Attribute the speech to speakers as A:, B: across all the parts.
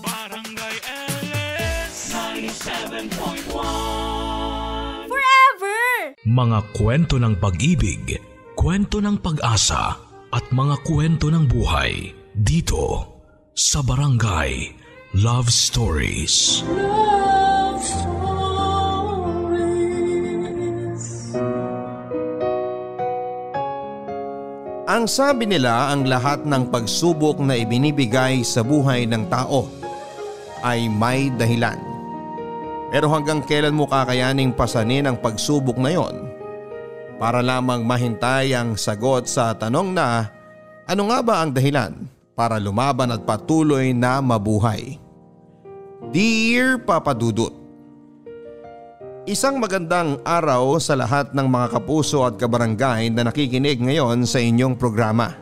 A: Barangay LS 97.1
B: Forever!
C: Mga kwento ng pag-ibig, kwento ng pag-asa at mga kwento ng buhay dito sa Barangay Love Stories.
A: Love Stories.
D: Ang sabi nila, ang lahat ng pagsubok na ibinibigay sa buhay ng tao ay may dahilan. Pero hanggang kailan mo kakayaning pasanin ang pagsubok na yon para lamang mahintay ang sagot sa tanong na ano nga ba ang dahilan para lumaban at patuloy na mabuhay? Dear Papa Dudut, isang magandang araw sa lahat ng mga kapuso at kabarangay na nakikinig ngayon sa inyong programa.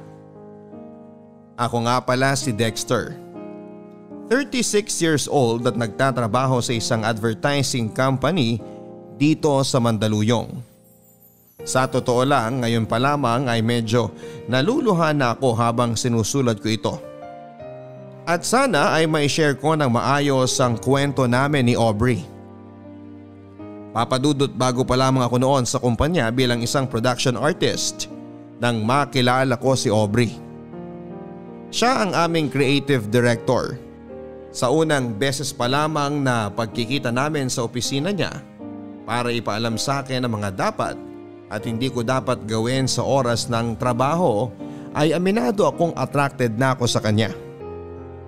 D: Ako nga pala si Dexter, 36 years old at nagtatrabaho sa isang advertising company dito sa Mandaluyong. Sa totoo lang, ngayon pa lamang ay medyo naluluha na ako habang sinusulat ko ito. At sana ay may share ko ng maayos ang kwento namin ni Aubrey. Papadudot, bago pa lamang ako noon sa kumpanya bilang isang production artist nang makilala ko si Aubrey. Siya ang aming creative director. Sa unang beses pa lamang na pagkikita namin sa opisina niya para ipaalam sa akin ang mga dapat at hindi ko dapat gawin sa oras ng trabaho, ay aminado akong attracted na ako sa kanya.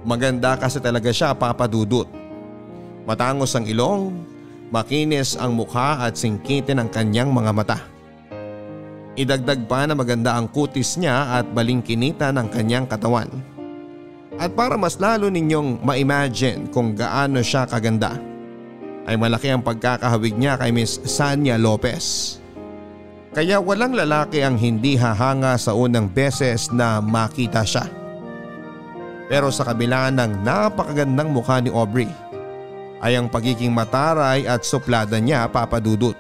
D: Maganda kasi talaga siya, Papadudot. Matangos ang ilong, makinis ang mukha at singkitin ang kanyang mga mata. Idagdag pa na maganda ang kutis niya at balingkinita ng kanyang katawan. At para mas lalo ninyong ma-imagine kung gaano siya kaganda, ay malaki ang pagkakahawig niya kay Miss Sanya Lopez. Kaya walang lalaki ang hindi hahanga sa unang beses na makita siya. Pero sa kabila ng napakagandang mukha ni Aubrey, ay ang pagiging mataray at suplada niya, Papadudot.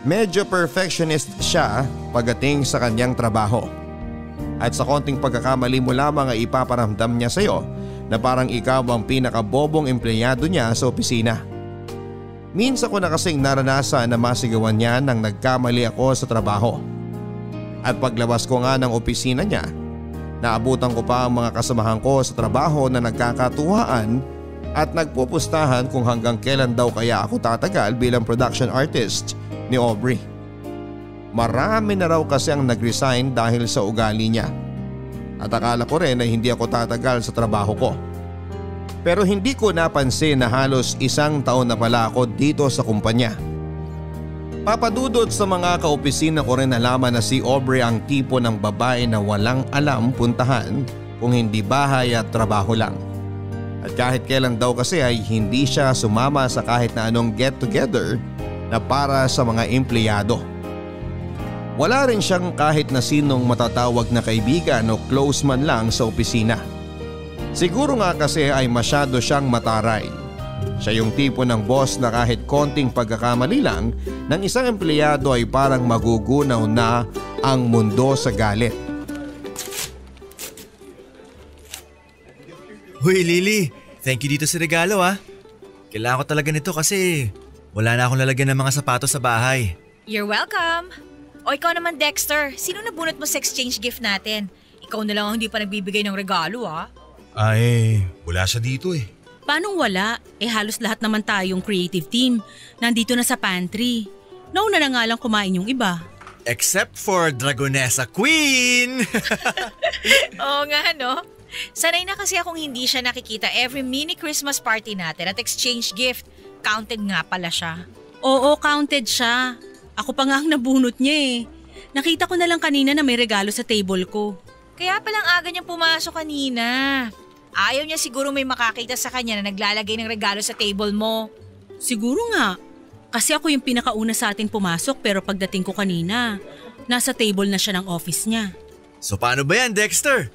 D: Medyo perfectionist siya pagdating sa kanyang trabaho. At sa konting pagkakamali mo lamang ay ipaparamdam niya sa iyo na parang ikaw ang pinakabobong empleyado niya sa opisina. Minsan ko na kasing naranasan na masigawan niya nang nagkamali ako sa trabaho. At paglabas ko nga ng opisina niya, naabutan ko pa ang mga kasamahan ko sa trabaho na nagkakatuwaan at nagpupustahan kung hanggang kailan daw kaya ako tatagal bilang production artist ni Aubrey. Marami na raw kasi ang nag-resign dahil sa ugali niya. At akala ko rin na hindi ako tatagal sa trabaho ko. Pero hindi ko napansin na halos 1 taon na pala ako dito sa kumpanya. Papadudot, sa mga kaopisina ko rin nalaman na si Aubrey ang tipo ng babae na walang alam puntahan kung hindi bahay at trabaho lang. At kahit kailan daw kasi ay hindi siya sumama sa kahit na anong get together na para sa mga empleyado. Wala rin siyang kahit na sinong matatawag na kaibigan o close man lang sa opisina. Siguro nga kasi ay masyado siyang mataray. Siya yung tipo ng boss na kahit konting pagkakamali lang ng isang empleyado ay parang magugunaw na ang mundo sa galit.
E: Huy Lily, thank you dito sa regalo ah. Kailangan ko talaga nito kasi wala na akong lalagyan ng mga sapatos sa bahay.
B: You're welcome! O ikaw naman Dexter, sino nabunot mo sa exchange gift natin? Ikaw na lang ang hindi pa nagbibigay ng regalo ah.
F: Ay, wala siya dito eh.
G: Paanong wala? Halos lahat naman tayong creative team. Nandito na sa pantry. Nauna na nga lang kumain yung iba.
E: Except for Dragonessa Queen!
B: Oo nga no? Sanay na kasi akong hindi siya nakikita every mini Christmas party natin at exchange gift. Counted nga pala siya.
G: Oo, counted siya. Ako pa nga ang nabunot niya eh. Nakita ko na lang kanina na may regalo sa table ko.
B: Kaya palang aga niyang pumasok kanina. Ayaw niya siguro may makakita sa kanya na naglalagay ng regalo sa table mo.
G: Siguro nga. Kasi ako yung pinakauna sa atin pumasok pero pagdating ko kanina, nasa table na siya ng office niya.
E: So paano ba yan, Dexter?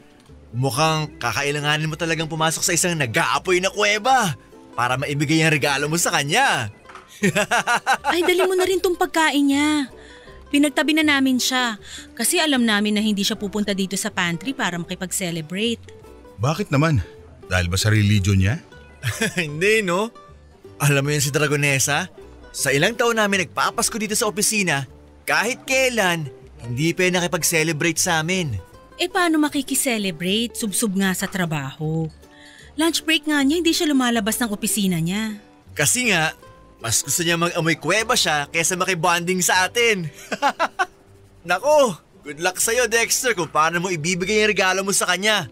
E: Mukhang kakailanganin mo talagang pumasok sa isang nag-aapoy na kuweba para maibigay ang regalo mo sa kanya.
G: Ay, dali mo na rin tong pagkain niya. Pinagtabi na namin siya kasi alam namin na hindi siya pupunta dito sa pantry para makipag-celebrate.
F: Bakit naman? Dahil ba sa religion niya?
E: Hindi no? Alam mo yan si Dragonesa? Sa ilang taon namin nagpapasko dito sa opisina, kahit kailan, hindi pa nakipag-celebrate sa amin.
G: Paano makikiselebrate? Subsub nga sa trabaho. Lunch break nga niya, hindi siya lumalabas ng opisina niya.
E: Kasi nga, mas gusto niya mag-amoy kuweba siya kaysa makibonding sa atin. Nako, good luck sa'yo Dexter kung paano mo ibibigay yung regalo mo sa kanya.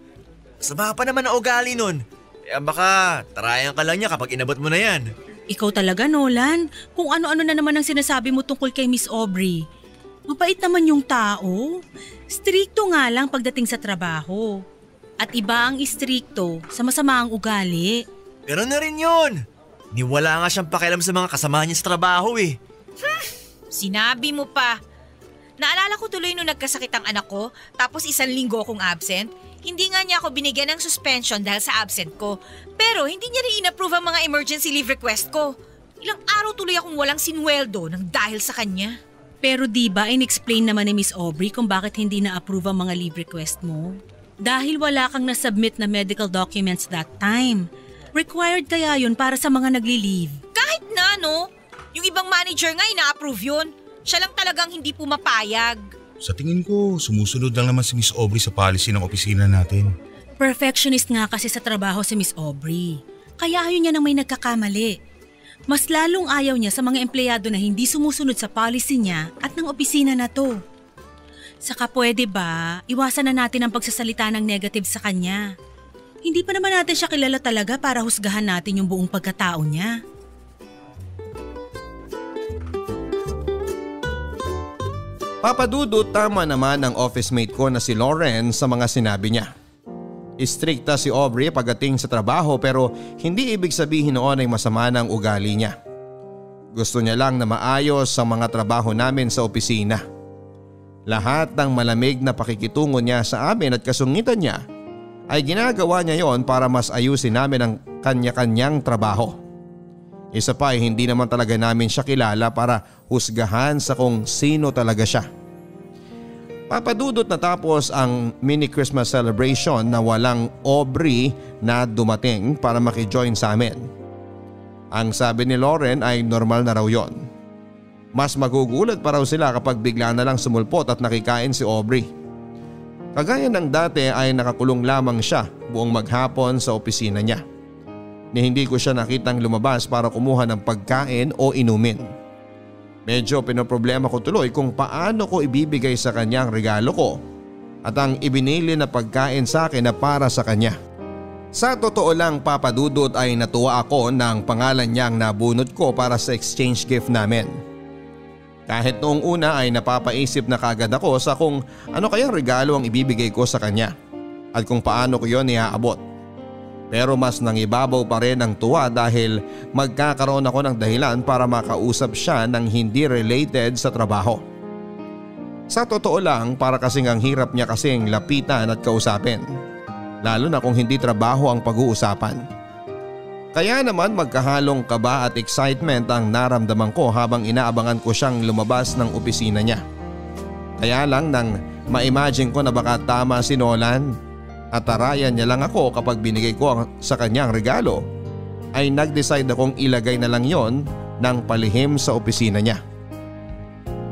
E: Masama pa naman ang ugali nun. Kaya baka tarayan ka lang niya kapag inabot mo na yan.
G: Ikaw talaga, Nolan. Kung ano-ano na naman ang sinasabi mo tungkol kay Miss Aubrey. Mabait naman yung tao. Strikto nga lang pagdating sa trabaho. At iba ang istrikto sa masama ang ugali.
E: Pero na rin yun. Niwala nga siyang pakialam sa mga kasama niya sa trabaho eh.
B: Sinabi mo pa. Naalala ko tuloy nung nagkasakit ang anak ko, tapos 1 linggo akong absent. Hindi nga niya ako binigyan ng suspension dahil sa absent ko. Pero hindi niya rin in-approve ang mga emergency leave request ko. Ilang araw tuloy akong walang sinweldo nang dahil sa kanya.
G: Pero diba in-explain naman ni Miss Aubrey kung bakit hindi na-approve ang mga leave request mo? Dahil wala kang nasubmit na medical documents that time. Required kaya yun para sa mga nagli-leave.
B: Kahit na, no? Yung ibang manager nga ina-approve yun. Siya lang talagang hindi pumapayag.
F: Sa tingin ko, sumusunod lang naman si Miss Aubrey sa policy ng opisina natin.
G: Perfectionist nga kasi sa trabaho si Miss Aubrey. Kaya ayaw niya nang may nagkakamali. Mas lalong ayaw niya sa mga empleyado na hindi sumusunod sa policy niya at ng opisina na to. Saka pwede ba, iwasan na natin ang pagsasalita ng negative sa kanya. Hindi pa naman natin siya kilala talaga para husgahan natin yung buong pagkatao niya.
D: Papa Dudut, tama naman ang office mate ko na si Lauren sa mga sinabi niya. Istrikta si Aubrey pagdating sa trabaho pero hindi ibig sabihin noon ay masama ng ugali niya. Gusto niya lang na maayos ang mga trabaho namin sa opisina. Lahat ng malamig na pakikitungo niya sa amin at kasungitan niya ay ginagawa niya yon para mas ayusin namin ang kanya-kanyang trabaho. Isa pa ay hindi naman talaga namin siya kilala para husgahan sa kung sino talaga siya. Papadudot natapos ang mini Christmas celebration na walang Aubrey na dumating para makijoin sa amin. Ang sabi ni Lauren ay normal na raw yon. Mas magugulat pa raw sila kapag bigla na lang sumulpot at nakikain si Aubrey. Kagaya ng dati ay nakakulong lamang siya buong maghapon sa opisina niya. Ni hindi ko siya nakitang lumabas para kumuha ng pagkain o inumin. Medyo pinoproblema ko tuloy kung paano ko ibibigay sa kanya ang regalo ko at ang ibinili na pagkain sa akin na para sa kanya. Sa totoo lang, Papa Dudut, ay natuwa ako ng pangalan niyang nabunot ko para sa exchange gift namin. Kahit noong una ay napapaisip na kagad ako sa kung ano kayang regalo ang ibibigay ko sa kanya at kung paano ko yon iaabot. Pero mas nangibabaw pa rin ang tuwa dahil magkakaroon ako ng dahilan para makausap siya ng hindi related sa trabaho. Sa totoo lang, para kasing ang hirap niya kasing lapitan at kausapin. Lalo na kung hindi trabaho ang pag-uusapan. Kaya naman magkahalong kaba at excitement ang naramdaman ko habang inaabangan ko siyang lumabas ng opisina niya. Kaya lang nang ma-imagine ko na baka tama si Nolan at tarayan niya lang ako kapag binigay ko sa kanyang regalo, ay nag-decide akong ilagay na lang yon ng palihim sa opisina niya.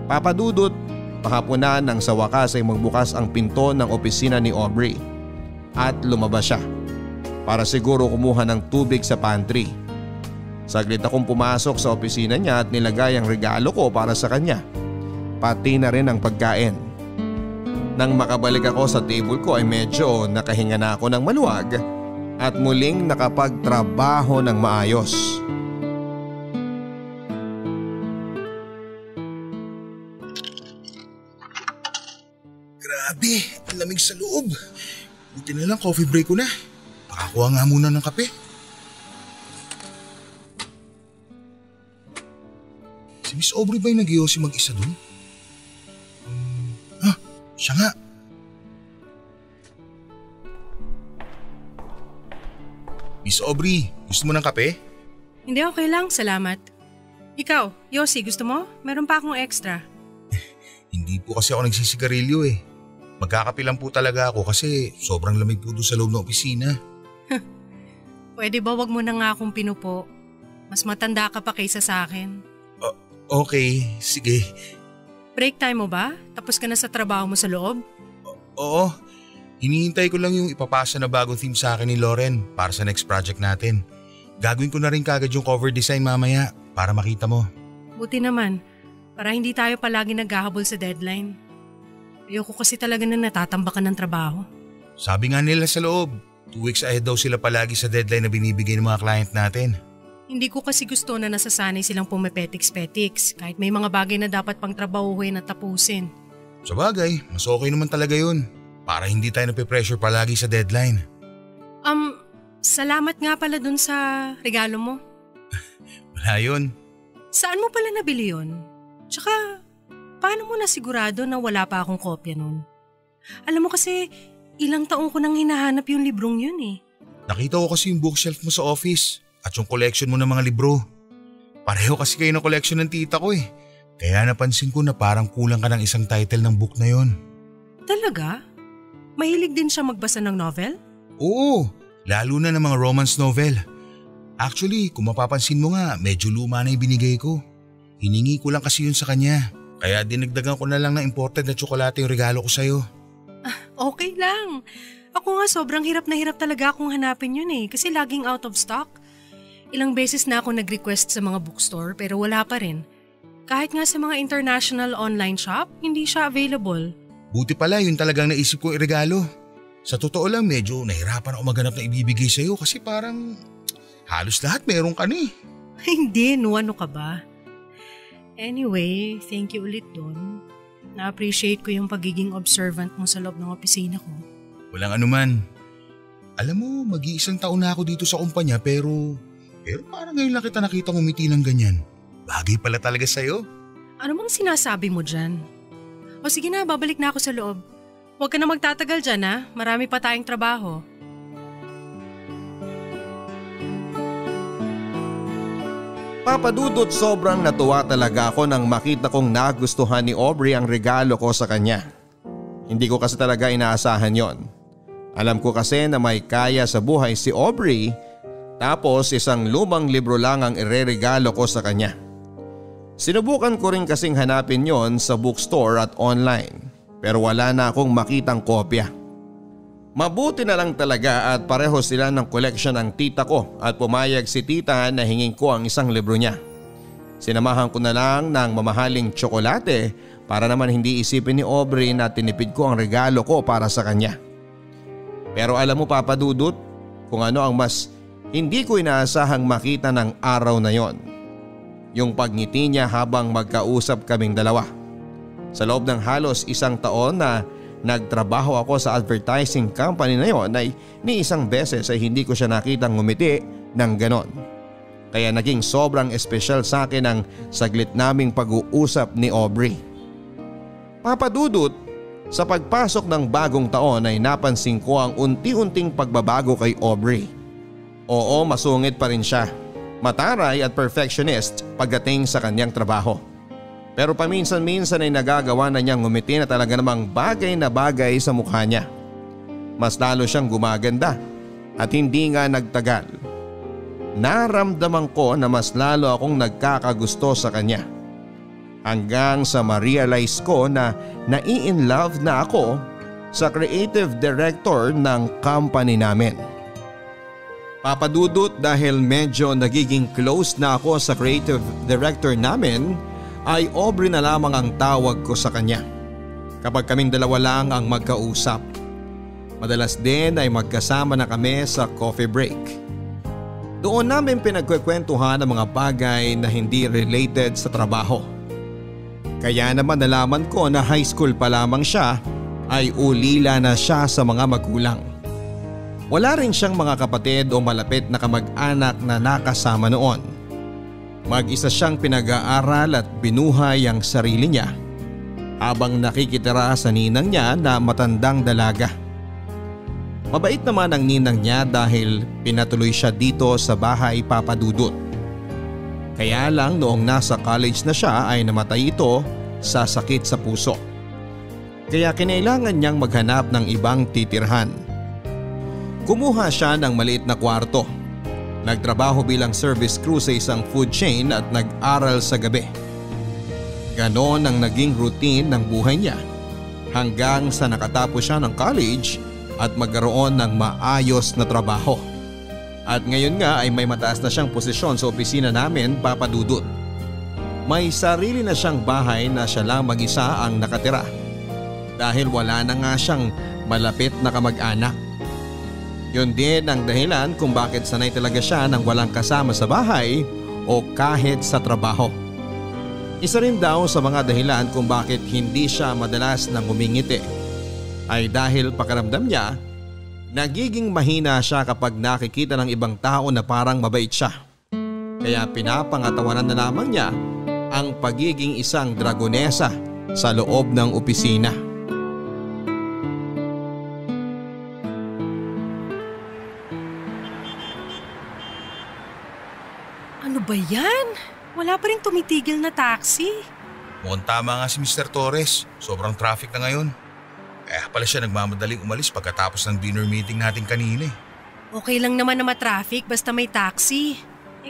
D: Papadudot, pahapunan nang sa wakas ay magbukas ang pinto ng opisina ni Aubrey at lumabas siya para siguro kumuha ng tubig sa pantry. Saglit akong pumasok sa opisina niya at nilagay ang regalo ko para sa kanya, pati na rin ang pagkain. Nang makabalik ako sa table ko ay medyo nakahinga na ako ng maluwag at muling nakapagtrabaho ng maayos.
F: Grabe, ang lamig sa loob. Buti na lang coffee break ko na. Pakakuha nga muna ng kape. Si Miss Aubrey ba'y nag-iossi mag-isa dun? Siya nga. Miss Aubrey, gusto mo ng kape?
H: Hindi, okay lang. Salamat. Ikaw, Yossi, gusto mo? Meron pa akong extra.
F: Hindi po kasi ako nagsisigarilyo eh. Magkakape lang po talaga ako kasi sobrang lamig po doon sa loob ng opisina.
H: Pwede ba wag mo na nga akong pinupo? Mas matanda ka pa kaysa sa akin.
F: Okay, sige.
H: Break time mo ba? Tapos ka na sa trabaho mo sa loob?
F: Oo, hinihintay ko lang yung ipapasa na bagong theme sa akin ni Lauren para sa next project natin. Gagawin ko na rin kagad yung cover design mamaya para makita mo.
H: Buti naman, para hindi tayo palagi naghahabol sa deadline. Ayoko kasi talaga na natatambakan ng trabaho.
F: Sabi nga nila sa loob, 2 weeks ahead daw sila palagi sa deadline na binibigay ng mga client natin.
H: Hindi ko kasi gusto na nasasanay silang pumipetiks-petiks kahit may mga bagay na dapat pang trabahuhin at tapusin.
F: Sa bagay, mas okay naman talaga yun para hindi tayo napipressure palagi sa deadline.
H: Salamat nga pala dun sa regalo mo.
F: Wala yun.
H: Saan mo pala nabili yun? Tsaka, paano mo nasigurado na wala pa akong kopya nun? Alam mo kasi, ilang taong ko nang hinahanap yung librong yun eh.
F: Nakita ko kasi yung bookshelf mo sa office at yung collection mo ng mga libro. Pareho kasi kayo ng collection ng tita ko eh. Kaya napansin ko na parang kulang ka ng isang title ng book na yon.
H: Talaga? Mahilig din siya magbasa ng novel?
F: Oo, lalo na ng mga romance novel. Actually, kung mapapansin mo nga, medyo luma na yung binigay ko. Hiningi ko lang kasi yun sa kanya. Kaya dinagdagan ko na lang ng imported na tsokolate yung regalo ko sa'yo.
H: Okay lang. Ako nga sobrang hirap na hirap talaga akong hanapin yun eh kasi laging out of stock. Ilang beses na ako nag-request sa mga bookstore pero wala pa rin. Kahit nga sa mga international online shop, hindi siya available.
F: Buti pala yun talagang naisip kong iregalo. Sa totoo lang medyo nahirapan ako maghanap na ibibigay sa'yo kasi parang halos lahat meron ka na eh.
H: Hindi, ano ka ba? Anyway, thank you ulit Don. Na-appreciate ko yung pagiging observant mo sa loob ng opisina ko.
F: Walang anuman. Alam mo, mag-iisang taon na ako dito sa kumpanya pero parang ngayon lang kita nakita ngumiti ng ganyan. Bagay pala talaga sa'yo.
H: Ano bang sinasabi mo dyan? O sige na, babalik na ako sa loob. Huwag ka na magtatagal dyan ha, marami pa tayong trabaho.
D: Papadudot, sobrang natuwa talaga ako nang makita kong nagustuhan ni Aubrey ang regalo ko sa kanya. Hindi ko kasi talaga inaasahan yon. Alam ko kasi na may kaya sa buhay si Aubrey, tapos isang lumang libro lang ang ireregalo ko sa kanya. Sinubukan ko rin kasing hanapin yon sa bookstore at online pero wala na akong makitang kopya. Mabuti na lang talaga at pareho sila ng collection ng tita ko at pumayag si tita na hingin ko ang isang libro niya. Sinamahan ko na lang ng mamahaling tsokolate para naman hindi isipin ni Aubrey na tinipid ko ang regalo ko para sa kanya. Pero alam mo Papa Dudut, kung ano ang mas hindi ko inaasahang makita ng araw na yon. Yung pagngiti niya habang magkausap kaming dalawa. Sa loob ng halos 1 taon na nagtrabaho ako sa advertising company na yon ay ni isang beses ay hindi ko siya nakitang ngumiti ng ganon. Kaya naging sobrang espesyal sa akin ang saglit naming pag-uusap ni Aubrey. Papa Dudut, sa pagpasok ng bagong taon ay napansin ko ang unti-unting pagbabago kay Aubrey. Oo, masungit pa rin siya. Mataray at perfectionist pagdating sa kanyang trabaho. Pero paminsan-minsan ay nagagawa na niyang ngumiti na talaga namang bagay na bagay sa mukha niya. Mas lalo siyang gumaganda at hindi nga nagtagal. Naramdaman ko na mas lalo akong nagkakagusto sa kanya. Hanggang sa ma-realize ko na nai-in-love na ako sa creative director ng company namin. Papadudot, dahil medyo nagiging close na ako sa creative director namin, ay Aubrey na lamang ang tawag ko sa kanya kapag kaming dalawa lang ang magkausap. Madalas din ay magkasama na kami sa coffee break. Doon namin pinagkukwentuhan ang mga bagay na hindi related sa trabaho. Kaya naman nalaman ko na high school pa lamang siya ay ulila na siya sa mga magulang. Wala rin siyang mga kapatid o malapit na kamag-anak na nakasama noon. Mag-isa siyang pinag-aaral at binuhay ang sarili niya habang nakikitira sa ninang niya na matandang dalaga. Mabait naman ang ninang niya dahil pinatuloy siya dito sa bahay Papa Dudut. Kaya lang noong nasa college na siya ay namatay ito sa sakit sa puso. Kaya kinailangan niyang maghanap ng ibang titirhan. Kumuha siya ng maliit na kwarto Nagtrabaho bilang service crew sa isang food chain at nag-aral sa gabi. Ganon ang naging routine ng buhay niya hanggang sa nakatapos siya ng college at magkaroon ng maayos na trabaho. At ngayon nga ay may mataas na siyang posisyon sa opisina namin, Papa Dudut. May sarili na siyang bahay na siya lang mag-isa ang nakatira dahil wala na nga siyang malapit na kamag-anak. Yun din ang dahilan kung bakit sanay talaga siya ng walang kasama sa bahay o kahit sa trabaho. Isa rin daw sa mga dahilan kung bakit hindi siya madalas nang humingiti ay dahil pakiramdam niya nagiging mahina siya kapag nakikita ng ibang tao na parang mabait siya. Kaya pinapangatawanan na lamang niya ang pagiging isang dragonesa sa loob ng opisina.
H: Ano ba yan? Wala pa rin tumitigil na taxi.
F: Mukhang tama nga si Mr. Torres. Sobrang traffic na ngayon. Kaya pala siya nagmamadaling umalis pagkatapos ng dinner meeting natin kanina eh.
H: Okay lang naman na matraffic basta may taxi.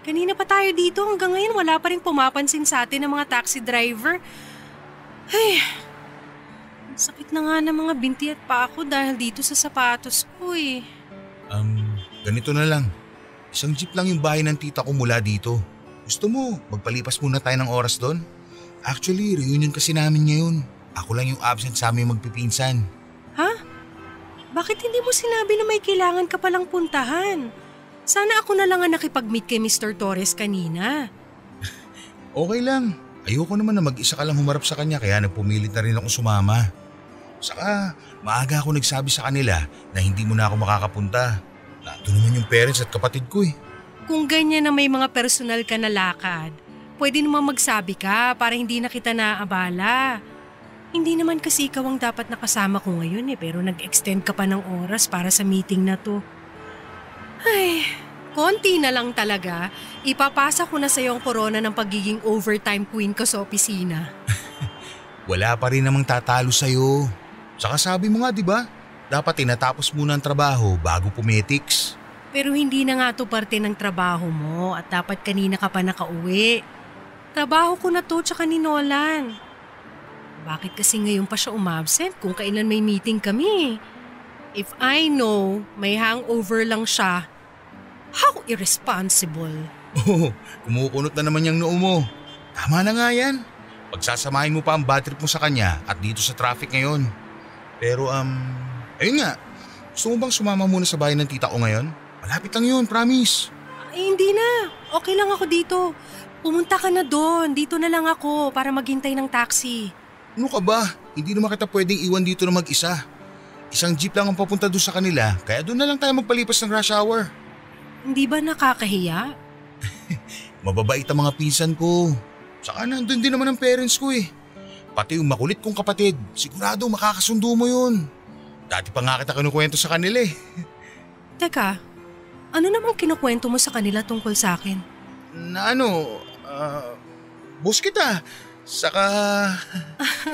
H: Kanina pa tayo dito hanggang ngayon wala pa rin pumapansin sa atin ng mga taxi driver. Ay, ang sakit na nga ng mga binti at paa ko dahil dito sa sapatos ko eh.
F: Ganito na lang. Isang jeep lang yung bahay ng tita ko mula dito. Gusto mo, magpalipas muna tayo ng oras doon? Actually, reunion kasi namin ngayon. Ako lang yung absent sa aming magpipinsan.
H: Ha? Bakit hindi mo sinabi na may kailangan ka palang puntahan? Sana ako na lang ang nakipag-meet kay Mr. Torres kanina.
F: Okay lang. Ayoko naman na mag-isa ka lang humarap sa kanya kaya nagpumilit na rin ako sumama. Saka, maaga ako nagsabi sa kanila na hindi mo na ako makakapunta. Nandun naman yung parents at kapatid ko eh.
H: Kung ganyan na may mga personal ka na lakad, pwede naman magsabi ka para hindi na kita naaabala. Hindi naman kasi ikaw ang dapat nakasama ko ngayon pero nag-extend ka pa ng oras para sa meeting na to. Ay, konti na lang talaga. Ipapasa ko na sa iyo ang korona ng pagiging overtime queen ko sa opisina.
F: Wala pa rin namang tatalo sa'yo. Saka sabi mo nga diba, dapat tinatapos muna ang trabaho bago pumetics.
H: Pero hindi na nga to parte ng trabaho mo at dapat kanina ka pa nakauwi. Trabaho ko na to tsaka ni Nolan. Bakit kasi ngayon pa siya umabsent kung kailan may meeting kami? If I know may hangover lang siya, how irresponsible.
F: Oh, kumukunot na naman yung noo mo. Tama na nga yan. Pagsasamahin mo pa ang bad trip mo sa kanya at dito sa traffic ngayon. Pero ayun nga, gusto mo bang sumama muna sa bahay ng tita ko ngayon? Malapit lang yun, promise.
H: Ay, hindi na. Okay lang ako dito. Pumunta ka na doon. Dito na lang ako para maghintay ng taxi.
F: Ano ka ba? Hindi naman kita pwedeng iwan dito na mag-isa. Isang jeep lang ang papunta doon sa kanila, kaya doon na lang tayo magpalipas ng rush hour.
H: Hindi ba nakakahiya?
F: Mababait ang mga pinsan ko. Saka nandun din naman ang parents ko eh. Pati yung makulit kong kapatid, sigurado makakasundo mo yun. Dati pa nga kita kinukwento sa kanila eh.
H: Teka, ano namang kinukwento mo sa kanila tungkol sa akin?
F: Na boss kita. Saka...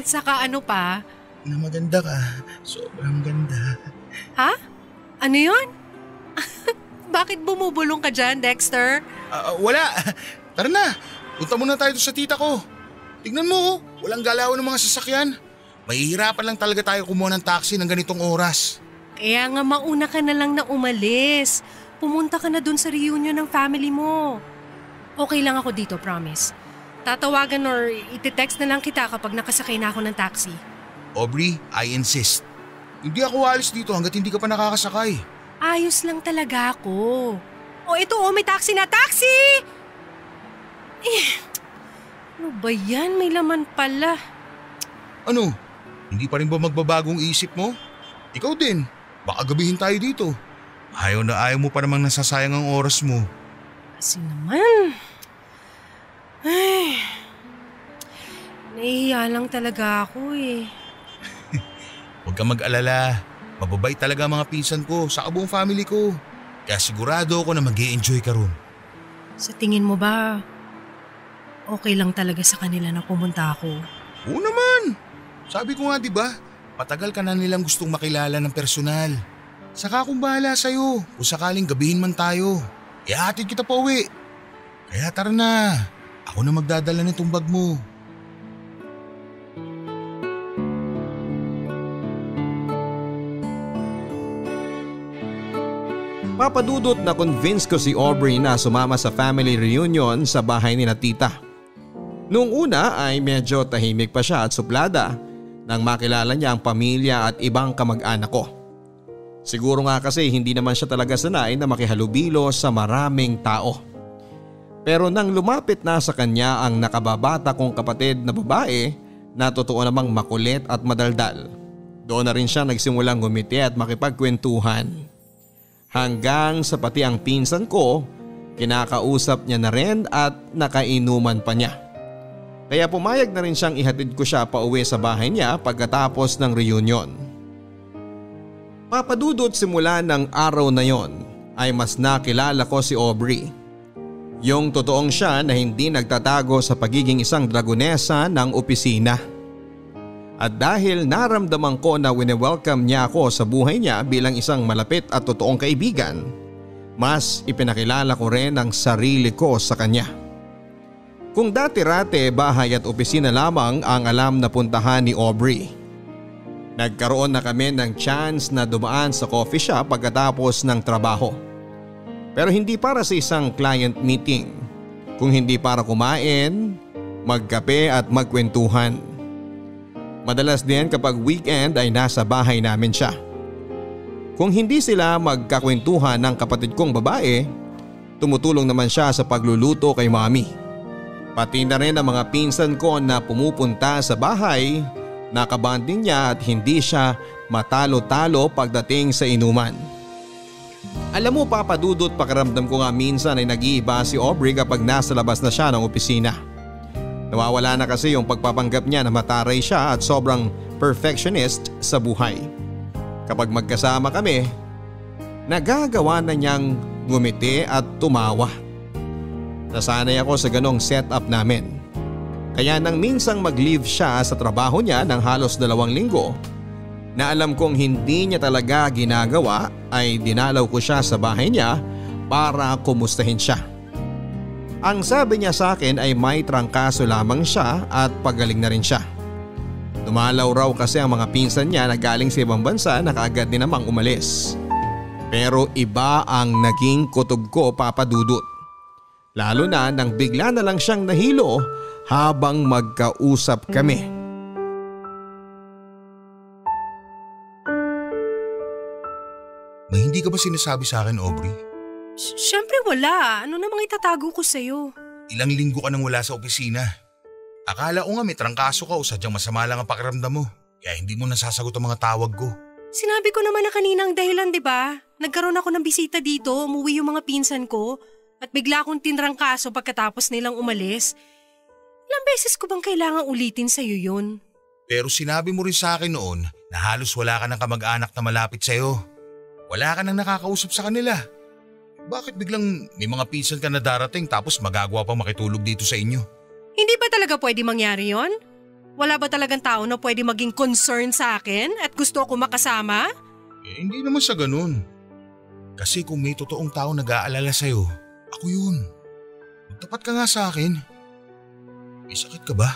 H: Saka ano pa?
F: Na maganda ka. Sobrang ganda.
H: Ha? Ano yun? Bakit bumubulong ka dyan, Dexter?
F: Wala. Tara na. Punta muna tayo sa tita ko. Tignan mo, walang galawan ng mga sasakyan. Mahihirapan lang talaga tayo kumuha ng taxi ng ganitong oras.
H: Kaya nga mauna ka na lang na umalis. Pumunta ka na dun sa reunion ng family mo. Okay lang ako dito, promise. Tatawagan or iti-text na lang kita kapag nakasakay na ako ng taxi.
F: Aubrey, I insist. Hindi ako alis dito hanggat hindi ka pa nakakasakay.
H: Ayos lang talaga ako. Ito may taxi na. Taxi! Ano ba yan? May laman pala.
F: Ano? Hindi pa rin ba magbabagong isip mo? Ikaw din. Baka gabihin tayo dito. Ayaw na ayaw mo pa namang nasasayang ang oras mo.
H: Kasi naman. Ay, nahihiya lang talaga ako eh.
F: Huwag kang mag-alala. Mababait talaga ang mga pinsan ko sa buong family ko. Kaya sigurado ako na mag-i-enjoy ka ron.
H: Sa tingin mo ba, okay lang talaga sa kanila na pumunta ako?
F: Oo naman. Sabi ko nga diba, matagal ka na nilang gustong makilala ng personal. Saka akong bahala sa'yo kung sakaling gabihin man tayo. Ihatid kita pa uwi. Kaya tara na. Ako na magdadala nitong bag mo.
D: Papadudot na convince ko si Aubrey na sumama sa family reunion sa bahay ni na tita. Noong una ay medyo tahimik pa siya at suplada nang makilala niya ang pamilya at ibang kamag-anak ko. Siguro nga kasi hindi naman siya talaga sanay na makihalubilo sa maraming tao. Pero nang lumapit na sa kanya ang nakababata kong kapatid na babae na totoo namang makulit at madaldal, doon na rin siya nagsimulang ngumiti at makipagkwentuhan. Hanggang sa pati ang pinsan ko, kinakausap niya na rin at nakainuman pa niya. Kaya pumayag na rin siyang ihatid ko siya pa uwi sa bahay niya pagkatapos ng reunion. Papadudot simula ng araw na yon ay mas nakilala ko si Aubrey. Yung totoong siya na hindi nagtatago sa pagiging isang dragonesa ng opisina. At dahil naramdaman ko na wini-welcome niya ako sa buhay niya bilang isang malapit at totoong kaibigan, mas ipinakilala ko rin ang sarili ko sa kanya. Kung dati-rate bahay at opisina lamang ang alam na puntahan ni Aubrey, nagkaroon na kami ng chance na dumaan sa coffee shop pagkatapos ng trabaho. Pero hindi para sa isang client meeting, kung hindi para kumain, magkape at magkwentuhan. Madalas din kapag weekend ay nasa bahay namin siya. Kung hindi sila magkakwentuhan ng kapatid kong babae, tumutulong naman siya sa pagluluto kay mami. Pati na rin ang mga pinsan ko na pumupunta sa bahay, nakabanding niya at hindi siya matalo-talo pagdating sa inuman. Alam mo Papadudot, pakiramdam ko nga minsan ay nag-iiba si Aubrey kapag nasa labas na siya ng opisina. Nawawala na kasi yung pagpapanggap niya na mataray siya at sobrang perfectionist sa buhay. Kapag magkasama kami, nagagawa na niyang ngumiti at tumawa. Nasanay ako sa ganong setup namin. Kaya nang minsang mag-leave siya sa trabaho niya ng halos 2 linggo, na alam kong hindi niya talaga ginagawa, ay dinalaw ko siya sa bahay niya para kumustahin siya. Ang sabi niya sa akin ay may trangkaso lamang siya at pagaling na rin siya. Dumalaw raw kasi ang mga pinsan niya na galing sa ibang bansa na kaagad din namang umalis. Pero iba ang naging kutob ko Papadudot. Lalo na nang bigla na lang siyang nahilo habang magkausap kami.
F: May hindi ka ba sinasabi sa akin, Aubrey?
H: Siyempre wala. Ano namang itatago ko sa'yo?
F: Ilang linggo ka nang wala sa opisina. Akala ko nga may trangkaso ka o sadyang masama lang ang pakiramdam mo. Kaya hindi mo nasasagot ang mga tawag ko.
H: Sinabi ko naman na kaninang dahilan, di ba? Nagkaroon ako ng bisita dito, umuwi yung mga pinsan ko, at bigla akong tinrangkaso pagkatapos nilang umalis. Ilang beses ko bang kailangan ulitin sa'yo yun?
F: Pero sinabi mo rin sa akin noon na halos wala ka ng kamag-anak na malapit sa'yo. Wala ka nang nakakausap sa kanila. Bakit biglang may mga pinsan ka na darating tapos magagawa pang makitulog dito sa inyo?
H: Hindi ba talaga pwede mangyari yon? Wala ba talagang tao na pwede maging concern sa akin at gusto ako makasama?
F: Hindi naman sa ganun. Kasi kung may totoong tao nag-aalala sa'yo, ako yun. Magtapat ka nga sa akin. May sakit ka ba?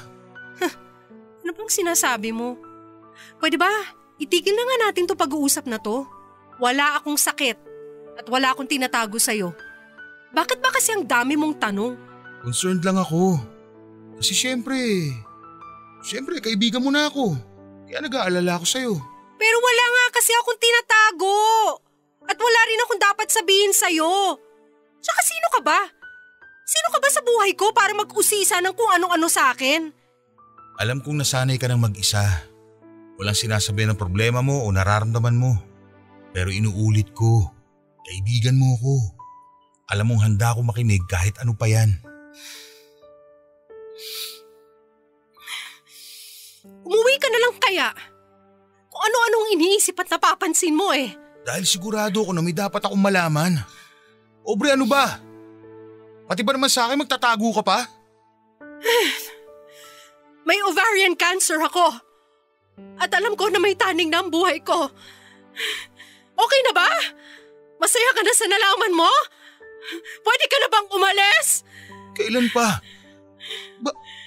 H: Ano bang sinasabi mo? Pwede ba? Itigil na nga natin to pag-uusap na to. Wala akong sakit at wala akong tinatago sa'yo. Bakit ba kasi ang dami mong tanong?
F: Concerned lang ako. Kasi syempre kaibigan mo na ako. Kaya nag-aalala ako sa'yo.
H: Pero wala nga kasi akong tinatago. At wala rin akong dapat sabihin sa'yo. Tsaka sino ka ba? Sino ka ba sa buhay ko para mag-usisa ng kung ano-ano sa akin?
F: Alam kong nasanay ka ng mag-isa. Walang sinasabi ng problema mo o nararamdaman mo. Pero inuulit ko, kaibigan mo ako. Alam mong handa ako makinig kahit ano pa yan.
H: Umuwi ka na lang kaya. Kung ano-anong iniisip at napapansin mo eh.
F: Dahil sigurado ako na may dapat akong malaman. Aubrey, ano ba? Pati ba naman sa akin magtatago ka pa?
H: May ovarian cancer ako. At alam ko na may taning na ang buhay ko. Okay na ba? Masaya ka na sa nalaman mo? Pwede ka na bang umalis?
F: Kailan pa?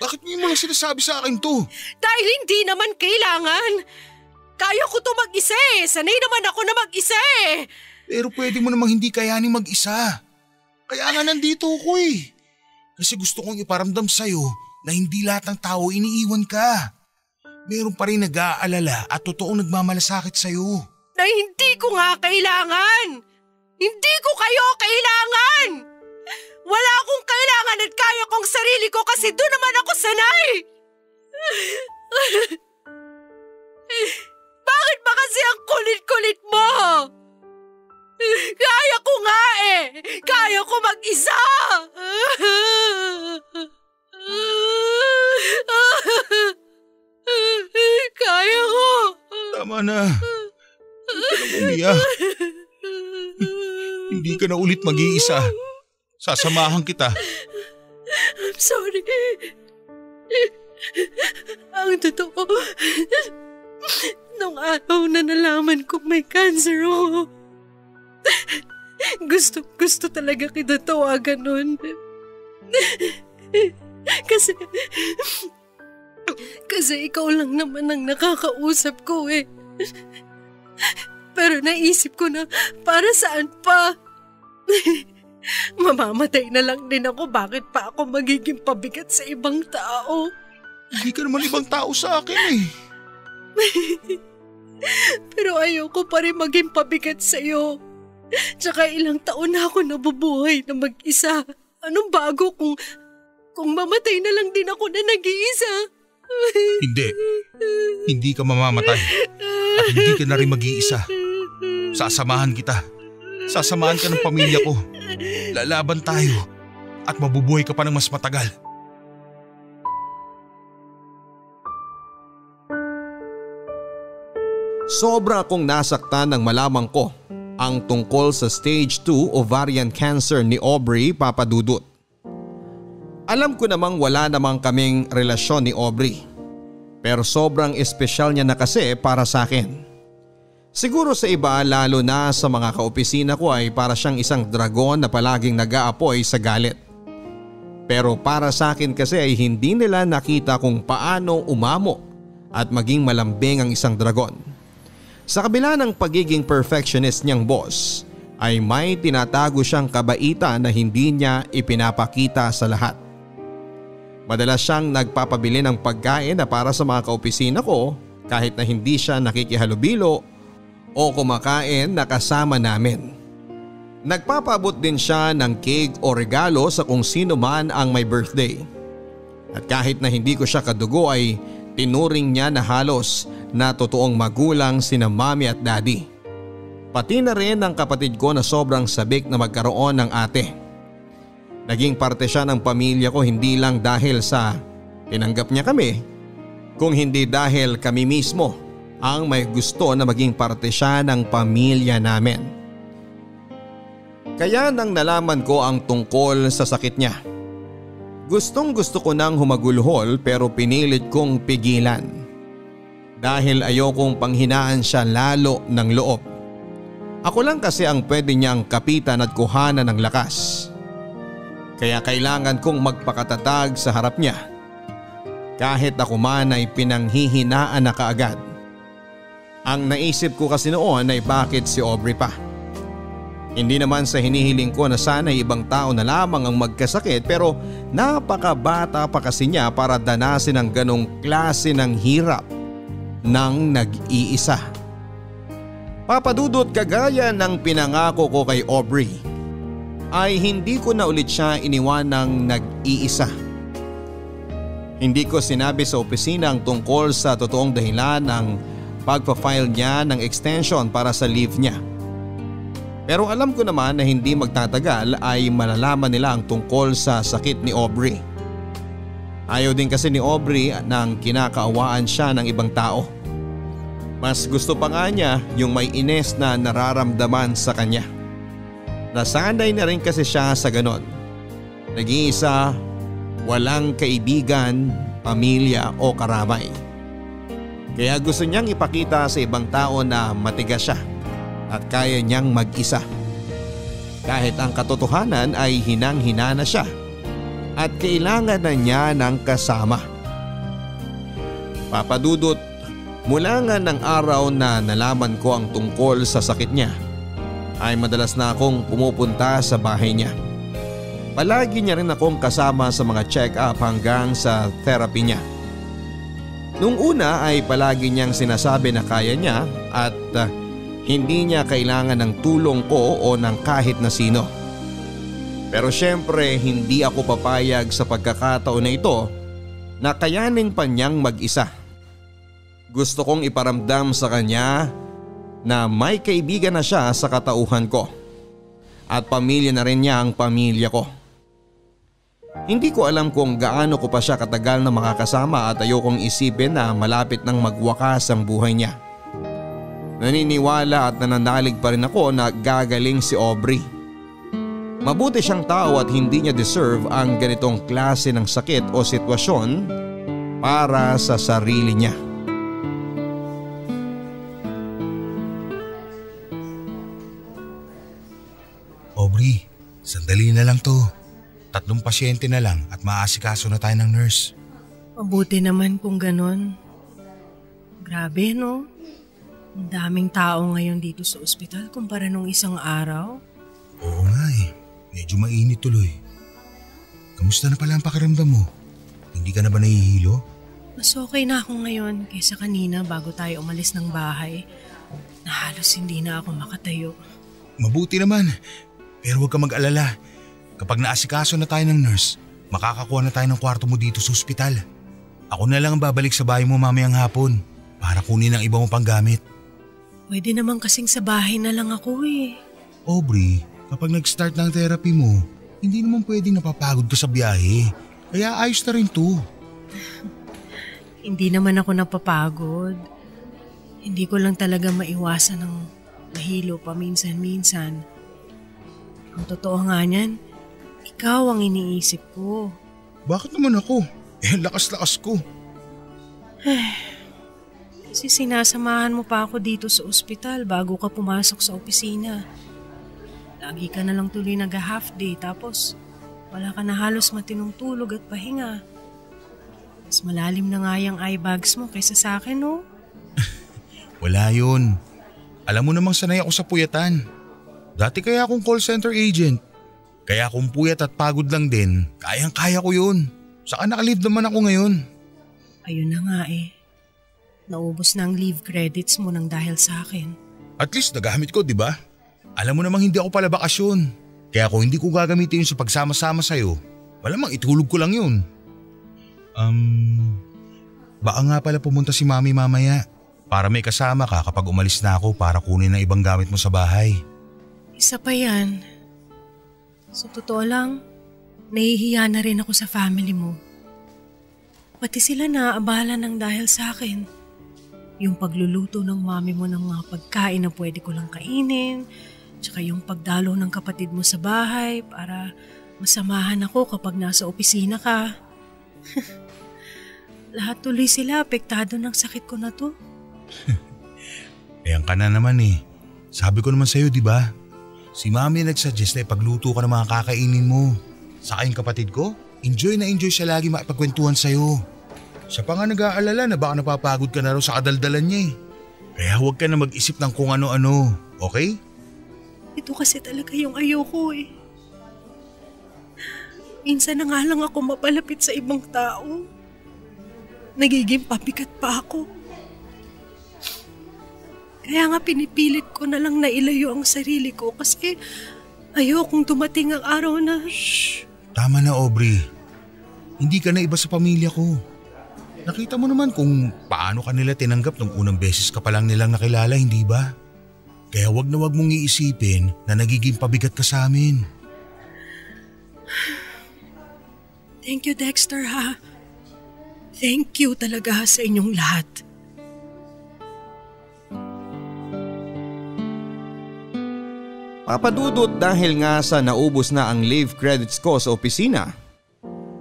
F: Bakit mo lang sinasabi sa akin to?
H: Dahil hindi naman kailangan. Kaya ko to mag-isa eh. Sanay naman ako na mag-isa eh.
F: Pero pwede mo namang hindi kayanin mag-isa. Kaya nga nandito ako eh. Kasi gusto kong iparamdam sa'yo na hindi lahat ng tao iniiwan ka. Meron pa rin nag-aalala at totoong nagmamalasakit sa'yo.
H: Na hindi ko nga kailangan. Hindi ko kayo kailangan. Wala akong kailangan at kaya kong sarili ko kasi doon naman ako sanay. Bakit ba kasi ang kulit-kulit mo? Kaya ko nga eh. Kaya ko mag-isa. Kaya ko.
F: Tama na. Huwag ka nang umiyak. Hindi ka na ulit mag-iisa. Sasamahan kita.
H: I'm sorry. Ang totoo, nung araw na nalaman kong may cancer ako, gusto talaga kita tawagan nun. Kasi ikaw lang naman ang nakakausap ko eh. Pero naisip ko na para saan pa? Mamamatay na lang din ako, bakit pa ako magiging pabigat sa ibang tao?
F: Hindi ka naman ibang tao sa akin eh.
H: Pero ayoko pa rin maging pabigat sa'yo. Tsaka ilang taon na ako nabubuhay na mag-isa. Anong bago kung mamatay na lang din ako na nag-iisa?
F: Hindi. Hindi ka mamamatay. At hindi ka na rin mag-iisa. Sasamahan kita. Sasamahan ka ng pamilya ko. Lalaban tayo. At mabubuhay ka pa ng mas matagal.
D: Sobra akong nasaktan nang malaman ko ang tungkol sa stage 2 ovarian cancer ni Aubrey Papadudut. Alam ko namang wala namang kaming relasyon ni Aubrey. Pero sobrang espesyal niya na kasi para sa akin. Siguro sa iba lalo na sa mga kaopisina ko ay para siyang isang dragon na palaging nag-aapoy sa galit. Pero para sa akin kasi ay hindi nila nakita kung paano umamo at maging malambing ang isang dragon. Sa kabila ng pagiging perfectionist niyang boss ay may tinatago siyang kabaitan na hindi niya ipinapakita sa lahat. Madalas siyang nagpapabili ng pagkain na para sa mga kaopisina ko kahit na hindi siya nakikihalubilo o kumakain na kasama namin. Nagpapabot din siya ng cake o regalo sa kung sino man ang may birthday. At kahit na hindi ko siya kadugo ay tinuring niya na halos na totoong magulang sina mami at daddy. Pati na rin ang kapatid ko na sobrang sabik na magkaroon ng ate. Naging parte siya ng pamilya ko hindi lang dahil sa tinanggap niya kami, kung hindi dahil kami mismo ang may gusto na maging parte siya ng pamilya namin. Kaya nang nalaman ko ang tungkol sa sakit niya, gustong gusto ko nang humagulhol pero pinilit kong pigilan. Dahil ayokong panghinaan siya lalo ng loob. Ako lang kasi ang pwede niyang kapitan at kuhanan ng lakas. Kaya kailangan kong magpakatatag sa harap niya. Kahit ako man ay pinanghihinaan na kaagad. Ang naisip ko kasi noon ay bakit si Aubrey pa. Hindi naman sa hinihiling ko na sana ibang tao na lamang ang magkasakit pero napakabata pa kasi niya para danasin ang ganong klase ng hirap ng nag-iisa. Papadudot kagaya ng pinangako ko kay Aubrey ay hindi ko na ulit siya iniwan ng nag-iisa. Hindi ko sinabi sa opisina ang tungkol sa totoong dahilan ng pagpa-file niya ng extension para sa leave niya. Pero alam ko naman na hindi magtatagal ay malalaman nila ang tungkol sa sakit ni Aubrey. Ayaw din kasi ni Aubrey nang kinakaawaan siya ng ibang tao. Mas gusto pa nga niya yung may ines na nararamdaman sa kanya. Nasanay na rin kasi siya sa ganon. Nag-iisa, walang kaibigan, pamilya o karamay. Kaya gusto niyang ipakita sa ibang tao na matigas siya at kaya niyang mag-isa. kahit ang katotohanan ay hinang-hina na siya at kailangan na niya ng kasama. Papa Dudut, mula nga ng araw na nalaman ko ang tungkol sa sakit niya ay madalas na akong pumupunta sa bahay niya. Palagi niya rin akong kasama sa mga check-up hanggang sa therapy niya. Nung una ay palagi niyang sinasabi na kaya niya at hindi niya kailangan ng tulong ko o ng kahit na sino. Pero syempre hindi ako papayag sa pagkakataon na ito na kayanin pa niyang mag-isa. Gusto kong iparamdam sa kanya na may kaibigan na siya sa katauhan ko at pamilya na rin niya ang pamilya ko. Hindi ko alam kung gaano ko pa siya katagal na makakasama at ayokong isipin na malapit nang magwakas ang buhay niya. Naniniwala at nananalig pa rin ako na gagaling si Aubrey. Mabuti siyang tao at hindi niya deserve ang ganitong klase ng sakit o sitwasyon para sa sarili niya.
F: Aubrey, sandali na lang to. 3 pasyente na lang at maaasikaso na tayo ng nurse.
H: Mabuti naman kung ganon. Grabe no? Ang daming tao ngayon dito sa ospital kumpara nung isang araw.
F: Oo nga eh, medyo mainit tuloy. Kamusta na pala ang pakiramdam mo? Hindi ka na ba nahihilo?
H: Mas okay na ako ngayon kaysa kanina bago tayo umalis ng bahay. Na halos hindi na ako makatayo.
F: Mabuti naman, pero huwag ka mag-alala. Kapag naasikaso na tayo ng nurse, makakakuha na tayo ng kwarto mo dito sa ospital. Ako na lang ang babalik sa bahay mo mamayang hapon para kunin ang iba mong panggamit.
H: Pwede naman kasing sa bahay na lang ako eh.
F: Aubrey, kapag nag-start ng therapy mo, hindi naman pwedeng napapagod ka sa biyahe. Kaya ayos na rin to.
H: Hindi naman ako napapagod. Hindi ko lang talaga maiwasan ng mahilo paminsan-minsan. Ang totoo nga niyan, ikaw ang iniisip ko.
F: Bakit naman ako? Lakas-lakas ko.
H: Kasi sinasamahan mo pa ako dito sa ospital bago ka pumasok sa opisina. Lagi ka na lang tuloy nag-half day tapos wala ka na halos matinong tulog at pahinga. Mas malalim na nga yung eye bags mo kaysa sa akin, no?
F: Wala yun. Alam mo namang sanay ako sa puyatan. Dati kaya akong call center agent. Kaya kung puyat at pagod lang din, kayang-kaya ko yun. Saka nakalive naman ako ngayon.
H: Ayun na nga eh. Naubos na ang leave credits mo nang dahil sa akin.
F: At least nagamit ko, di ba? Alam mo namang hindi ako pala bakasyon. Kaya kung hindi ko gagamitin yun sa pagsama-sama sa'yo, malamang itulog ko lang yun. Baka nga pala pumunta si Mami mamaya para may kasama ka kapag umalis na ako para kunin ang ibang gamit mo sa bahay.
H: Isa pa yan. Sa totoo lang, nahihiya na rin ako sa family mo. Pati sila naaabala ng dahil sa akin. Yung pagluluto ng mami mo ng mga pagkain na pwede ko lang kainin, tsaka yung pagdalo ng kapatid mo sa bahay para masamahan ako kapag nasa opisina ka. Lahat tuloy sila apektado ng sakit ko na to.
F: Ayan ka na naman eh. Sabi ko naman sa'yo, di ba? Si Mami nagsuggest na ipagluto ka ng mga kakainin mo. Saka yung kapatid ko, enjoy na enjoy siya lagi makipagkwentuhan sa'yo. Siya pa nga nag-aalala na baka napapagod ka na raw sa kadaldalan niya eh. Kaya huwag ka na mag-isip ng kung ano-ano, okay?
H: Ito kasi talaga yung ayoko eh. Minsan na nga lang ako mapalapit sa ibang tao. Nagiging pabigat pa ako. Kaya nga pinipilit ko na lang na ilayo ang sarili ko kasi ayokong dumating ang araw na… Shh!
F: Tama na, Aubrey. Hindi ka na iba sa pamilya ko. Nakita mo naman kung paano ka nila tinanggap nung unang beses ka palang nilang nakilala, hindi ba? Kaya wag na wag mong iisipin na nagiging pabigat ka sa amin.
H: Thank you, Dexter, ha? Thank you talaga sa inyong lahat.
D: Papadudot dahil nga sa naubos na ang leave credits ko sa opisina,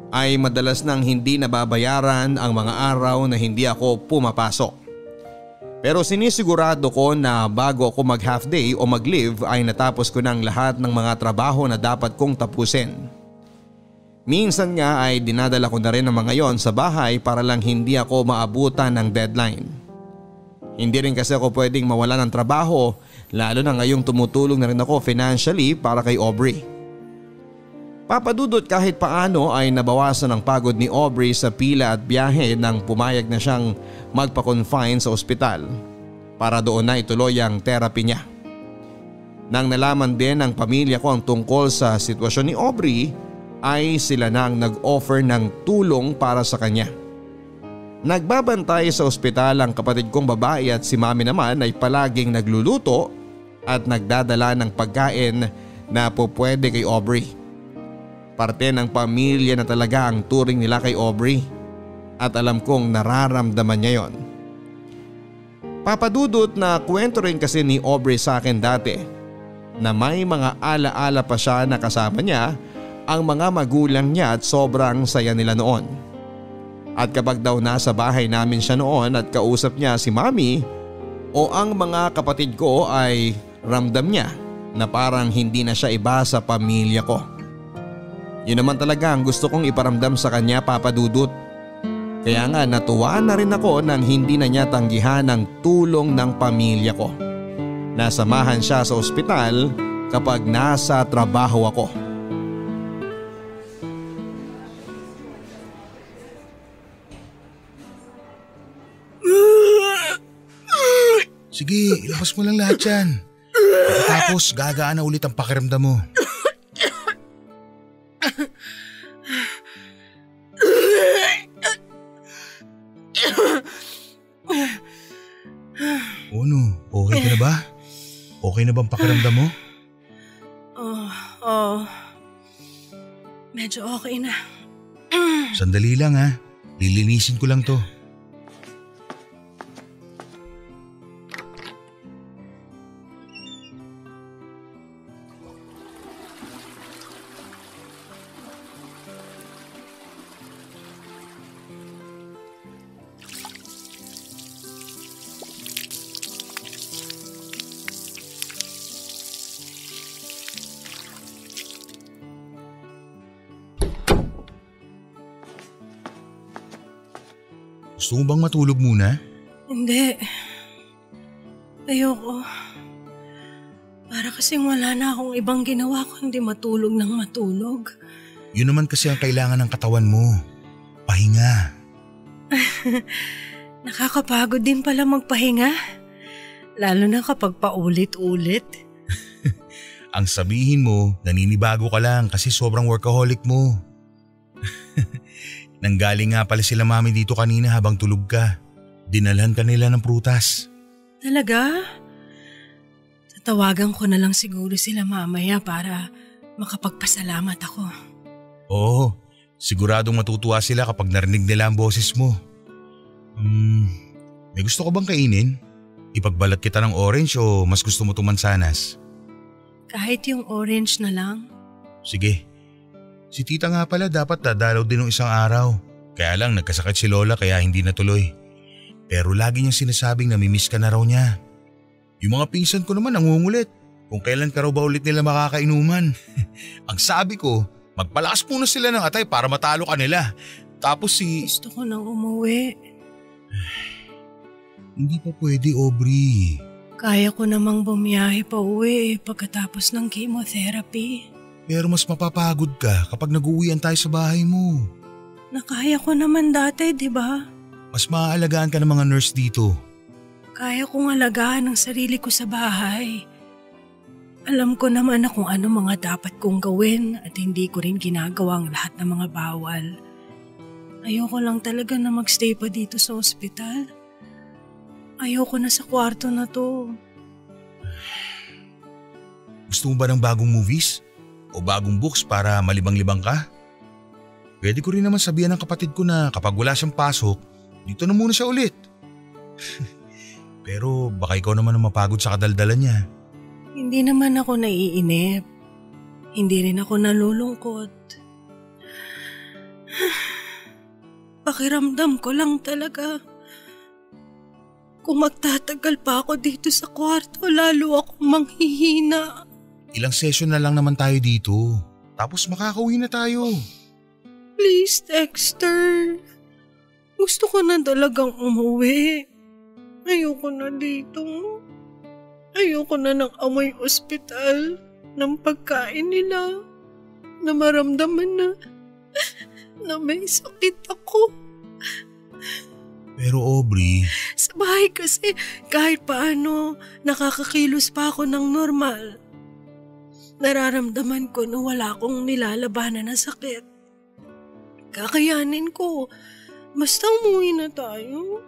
D: ay madalas nang hindi nababayaran ang mga araw na hindi ako pumapasok. Pero sinisigurado ko na bago ako mag half day o mag leave ay natapos ko ng lahat ng mga trabaho na dapat kong tapusin. Minsan nga ay dinadala ko na rin ang mga yon sa bahay para lang hindi ako maabutan ng deadline. Hindi rin kasi ako pwedeng mawala ng trabaho lalo na ngayong tumutulong na rin ako financially para kay Aubrey. Papadudot kahit paano ay nabawasan ang pagod ni Aubrey sa pila at biyahe nang pumayag na siyang magpa-confine sa ospital para doon na ituloy ang therapy niya. Nang nalaman din ng pamilya ko ang tungkol sa sitwasyon ni Aubrey ay sila nang nag-offer ng tulong para sa kanya. Nagbabantay sa ospital ang kapatid kong babae at si mami naman ay palaging nagluluto at nagdadala ng pagkain na pupwede kay Aubrey. Parte ng pamilya na talaga ang turing nila kay Aubrey at alam kong nararamdaman niya yon. Papadudot na kwento rin kasi ni Aubrey sa akin dati na may mga alaala pa siya na kasama niya ang mga magulang niya at sobrang saya nila noon. At kapag daw nasa bahay namin siya noon at kausap niya si mami o ang mga kapatid ko ay ramdam niya na parang hindi na siya iba sa pamilya ko. Yun naman talaga ang gusto kong iparamdam sa kanya, Papa Dudut. Kaya nga natuwa na rin ako nang hindi na niya tanggihan ang tulong ng pamilya ko. Nasamahan siya sa ospital kapag nasa trabaho ako.
F: Sige, ilabas mo lang lahat yan. Pagkatapos gagaan na ulit ang pakiramdam mo. Ano? Okay ka na ba? Okay na bang pakiramdam mo?
H: Medyo okay na.
F: Sandali lang ha. Lilinisin ko lang to. Gusto mo bang matulog muna?
H: Hindi. Ayoko. Para kasing wala na akong ibang ginawa kundi matulog ng matulog.
F: Yun naman kasi ang kailangan ng katawan mo. Pahinga.
H: Nakakapagod din pala magpahinga. Lalo na kapag paulit-ulit.
F: Ang sabihin mo, naninibago ka lang kasi sobrang workaholic mo. Nanggaling nga pala sila mami dito kanina habang tulog ka. Dinalhan ka nila ng prutas.
H: Talaga? Tatawagan ko na lang siguro sila mamaya para makapagpasalamat ako.
F: Oo, siguradong matutuwa sila kapag narinig nila ang boses mo. May gusto ko bang kainin? Ipagbalat kita ng orange o mas gusto mo itong mansanas?
H: Kahit yung orange na lang.
F: Sige. Si tita nga pala dapat dadalaw din ng isang araw. Kaya lang nagkasakit si Lola kaya hindi natuloy. Pero lagi niyang sinasabing namimiss ka na raw niya. Yung mga pinsan ko naman nangungulit kung kailan ka raw ba ulit nila makakainuman. Ang sabi ko, magpalakas muna sila ng atay para matalo ka nila. Tapos
H: Gusto ko nang umuwi.
F: Hindi pa pwede, Aubrey.
H: Kaya ko namang bumiyahe pa uwi pagkatapos ng chemotherapy.
F: Pero mas mapapagod ka kapag nag-uwian tayo sa bahay mo.
H: Nakaya ko naman dati, di ba?
F: Mas maaalagaan ka ng mga nurse dito.
H: Kaya kong alagaan ang sarili ko sa bahay. Alam ko naman na kung ano mga dapat kong gawin at hindi ko rin ginagawa ang lahat ng mga bawal. Ayoko lang talaga na magstay pa dito sa ospital. Ayoko na sa kwarto na to.
F: Gusto mo ba ng bagong movies? O bagong books para malibang-libang ka? Pwede ko rin naman sabihan ng kapatid ko na kapag wala siyang pasok, dito na muna siya ulit. Pero baka ikaw naman ang mapagod sa kadaldalan niya.
H: Hindi naman ako naiinip. Hindi rin ako nalulungkot. Pakiramdam ko lang talaga. Kung magtatagal pa ako dito sa kwarto, lalo akong manghihina.
F: Ilang session na lang naman tayo dito. Tapos makakauwi na tayo.
H: Please, Dexter. Gusto ko na talagang umuwi. Ayoko na dito. Ayoko na ng amoy ospital, ng pagkain nila, na maramdaman na may sakit ako.
F: Pero Aubrey…
H: Sa bahay kasi kahit paano nakakakilos pa ako ng normal. Nararamdaman ko na wala akong nilalabanan na sakit. Kakayanin ko. Basta umuwi na tayo.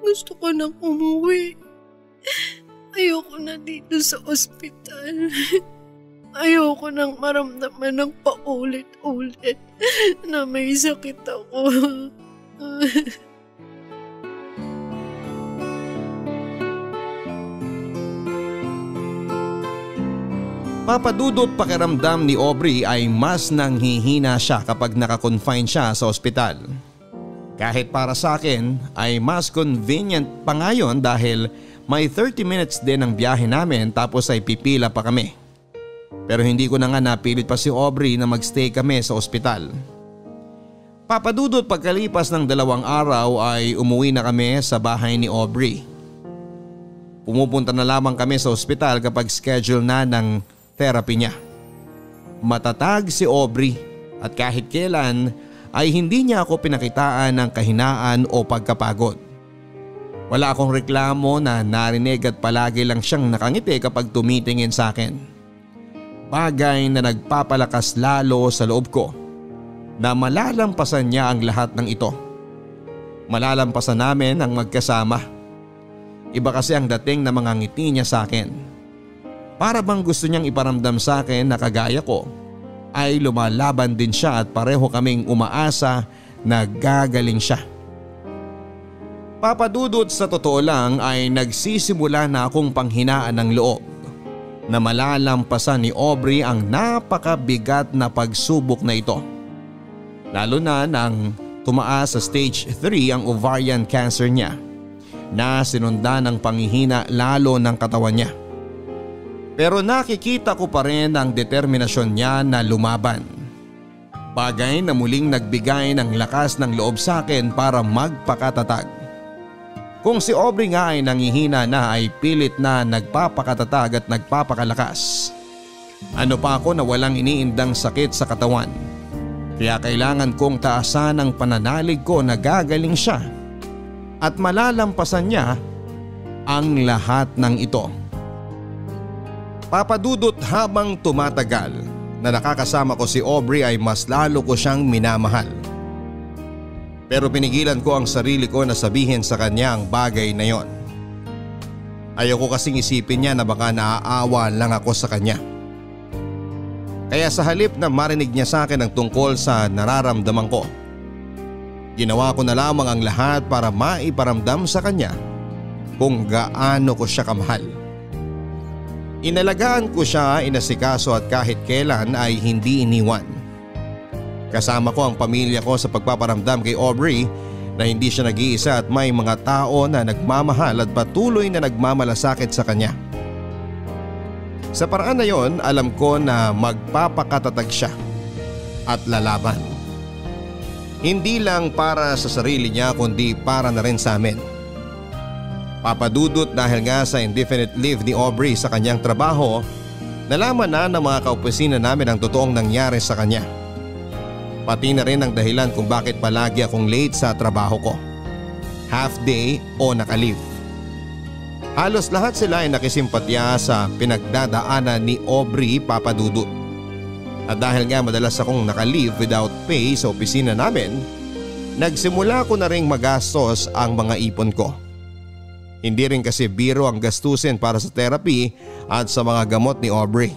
H: Gusto ko nang umuwi. Ayoko na dito sa ospital. Ayoko nang maramdaman ng paulit-ulit na may sakit ako.
D: Papadudot pakiramdam ni Aubrey ay mas nanghihina siya kapag nakakonfine siya sa ospital. Kahit para sa akin ay mas convenient pa ngayon dahil may 30 minutes din ang biyahe namin tapos ay pipila pa kami. Pero hindi ko na nga napilit pa si Aubrey na magstay kami sa ospital. Papadudot pagkalipas ng 2 araw ay umuwi na kami sa bahay ni Aubrey. Pumupunta na lamang kami sa ospital kapag schedule na ng therapy niya. Matatag si Aubrey at kahit kailan ay hindi niya ako pinakitaan ng kahinaan o pagkapagod. Wala akong reklamo na narinig at palagi lang siyang nakangiti kapag tumitingin sa akin. Bagay na nagpapalakas lalo sa loob ko na malalampasan niya ang lahat ng ito. Malalampasan namin ang magkasama. Iba kasi ang dating na mga ngiti niya sa akin. Para bang gusto niyang iparamdam sa akin na kagaya ko ay lumalaban din siya at pareho kaming umaasa na gagaling siya. Papadudot sa totoo lang ay nagsisimula na akong panghinaan ng loob na malalampasan ni Aubrey ang napakabigat na pagsubok na ito. Lalo na nang tumaas sa stage 3 ang ovarian cancer niya na sinundan ng panghihina lalo ng katawan niya. Pero nakikita ko pa rin ang determinasyon niya na lumaban. Bagay na muling nagbigay ng lakas ng loob sa akin para magpakatatag. Kung si Aubrey nga ay nangihina na ay pilit na nagpapakatatag at nagpapakalakas. Ano pa ako na walang iniindang sakit sa katawan. Kaya kailangan kong taasan ang pananalig ko na gagaling siya at malalampasan niya ang lahat ng ito. Papadudot habang tumatagal na nakakasama ko si Aubrey ay mas lalo ko siyang minamahal. Pero pinigilan ko ang sarili ko na sabihin sa kanya ang bagay na yon. Ayoko kasing isipin niya na baka naaawa lang ako sa kanya. Kaya sa halip na marinig niya sa akin ang tungkol sa nararamdaman ko, ginawa ko na lamang ang lahat para maiparamdam sa kanya kung gaano ko siya kamahal. Inalagaan ko siya, inasikaso at kahit kailan ay hindi iniwan. Kasama ko ang pamilya ko sa pagpaparamdam kay Aubrey na hindi siya nag-iisa at may mga tao na nagmamahal at patuloy na nagmamalasakit sa kanya. Sa paraan na yon, alam ko na magpapakatatag siya at lalaban. Hindi lang para sa sarili niya kundi para na rin sa amin. Papadudot dahil nga sa indefinite leave ni Aubrey sa kanyang trabaho, nalaman na ng mga kaopisina namin ang totoong nangyari sa kanya. Pati na rin ang dahilan kung bakit palagi akong late sa trabaho ko. Half day o naka-leave. Halos lahat sila ay nakisimpatya sa pinagdadaanan ni Aubrey, Papadudot. At dahil nga madalas akong naka-leave without pay sa opisina namin, nagsimula ko na ring magastos ang mga ipon ko. Hindi rin kasi biro ang gastusin para sa therapy at sa mga gamot ni Aubrey.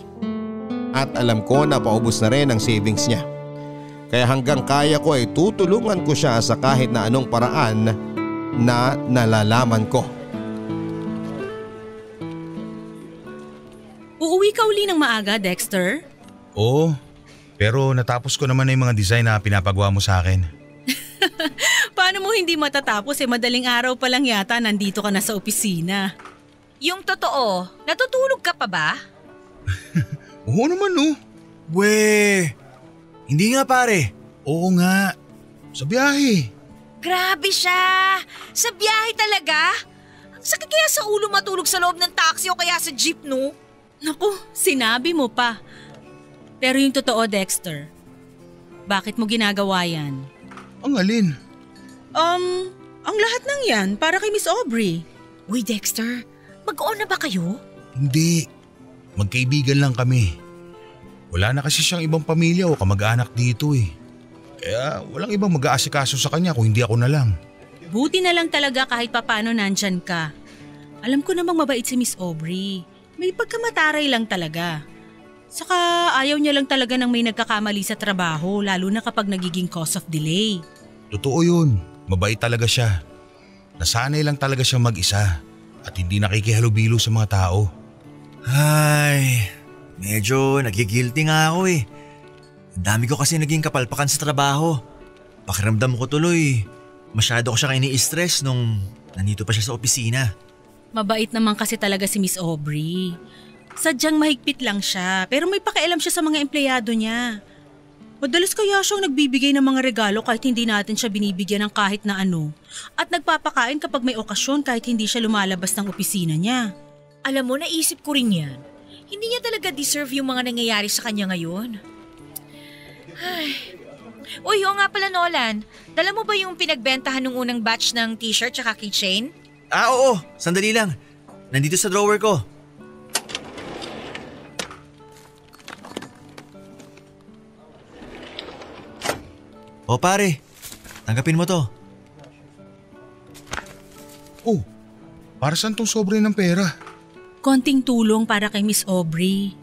D: At alam ko na paubos na rin ang savings niya. Kaya hanggang kaya ko ay tutulungan ko siya sa kahit na anong paraan na nalalaman ko.
G: Uuwi ka uli ng maaga, Dexter?
F: Oo, pero natapos ko naman na yung mga design na pinapagawa mo sa akin.
G: Paano Paano mo hindi matatapos madaling araw pa lang yata nandito ka na sa opisina?
B: Yung totoo, natutulog ka pa ba?
F: Oo naman no.
E: We, hindi nga pare.
F: Oo nga. Sa biyahe.
B: Grabe siya! Sa biyahe talaga? Sakit kaya sa ulo matulog sa loob ng taxi o kaya sa jeep, no?
G: Naku, sinabi mo pa. Pero yung totoo, Dexter, bakit mo ginagawa yan?
F: Ang alin?
G: Ang lahat ng yan para kay Miss Aubrey.
B: Uy, Dexter, mag-on na ba kayo?
F: Hindi. Magkaibigan lang kami. Wala na kasi siyang ibang pamilya o kamag-anak dito eh. Kaya walang ibang mag-aasikaso sa kanya kung hindi ako na lang.
G: Buti na lang talaga kahit papano nandyan ka. Alam ko namang mabait si Miss Aubrey. May pagkamataray lang talaga. Saka ayaw niya lang talaga ng may nagkakamali sa trabaho lalo na kapag nagiging cause of delay.
F: Totoo yun. Mabait talaga siya. Nasanay lang talaga siya mag-isa at hindi nakikihalubilo sa mga tao.
E: Ay, medyo nagigilty nga ako eh. Ang dami ko kasi naging kapalpakan sa trabaho. Pakiramdam ko tuloy, masyado ko siyang ini-stress nung nandito pa siya sa opisina.
G: Mabait naman kasi talaga si Miss Aubrey. Sadyang mahigpit lang siya pero may pakialam siya sa mga empleyado niya. Madalas kaya siyang nagbibigay ng mga regalo kahit hindi natin siya binibigyan ng kahit na ano. At nagpapakain kapag may okasyon kahit hindi siya lumalabas ng opisina niya.
B: Alam mo, naisip ko rin yan. Hindi niya talaga deserve yung mga nangyayari sa kanya ngayon. Ay. Uy, oo nga pala Nolan. Dala mo ba yung pinagbentahan ng unang batch ng t-shirt tsaka keychain?
E: Oo. Sandali lang. Nandito sa drawer ko. O pare, tanggapin mo to.
F: Oh, para saan tong sobre ng pera?
G: Konting tulong para kay Miss Aubrey.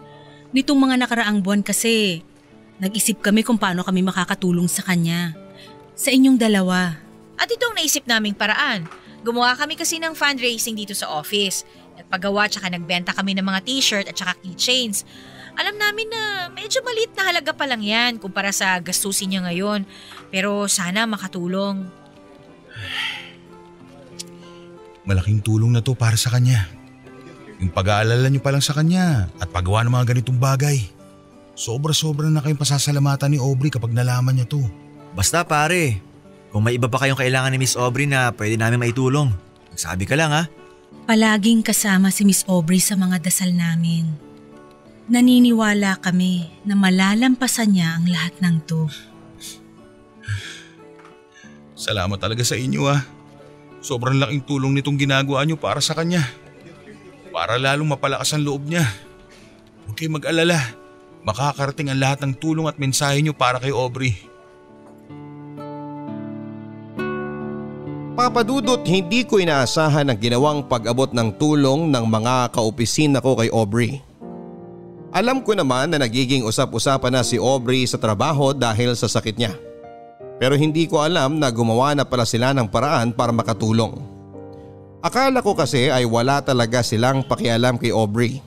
G: Nitong mga nakaraang buwan kasi, nag-isip kami kung paano kami makakatulong sa kanya. Sa inyong dalawa.
B: At itong naisip naming paraan. Gumawa kami kasi ng fundraising dito sa office. Nagpagawa tsaka nagbenta kami ng mga t-shirt at tsaka keychains. Alam namin na medyo maliit na halaga pa lang yan kumpara sa gastusin niya ngayon. Pero sana makatulong.
F: Malaking tulong na to para sa kanya. Yung pag-aalala niyo pa lang sa kanya at paggawa ng mga ganitong bagay. Sobra-sobra na kayong pasasalamatan ni Aubrey kapag nalaman niya to.
E: Basta pare, kung may iba pa kayong kailangan ni Miss Aubrey na pwede namin maitulong, magsabi ka lang ha.
G: Palaging kasama si Miss Aubrey sa mga dasal namin. Naniniwala kami na malalampasan niya ang lahat ng to.
F: Salamat talaga sa inyo ah. Sobrang laking tulong nitong ginagawa niyo para sa kanya. Para lalong mapalakas ang loob niya. Huwag kayong mag-alala. Makakarating ang lahat ng tulong at mensahe niyo para kay Aubrey.
D: Papadudot, hindi ko inaasahan ang ginawang pag-abot ng tulong ng mga kaopisina ko kay Aubrey. Alam ko naman na nagiging usap-usapan na si Aubrey sa trabaho dahil sa sakit niya. Pero hindi ko alam na gumawa na pala sila ng paraan para makatulong. Akala ko kasi ay wala talaga silang pakialam kay Aubrey.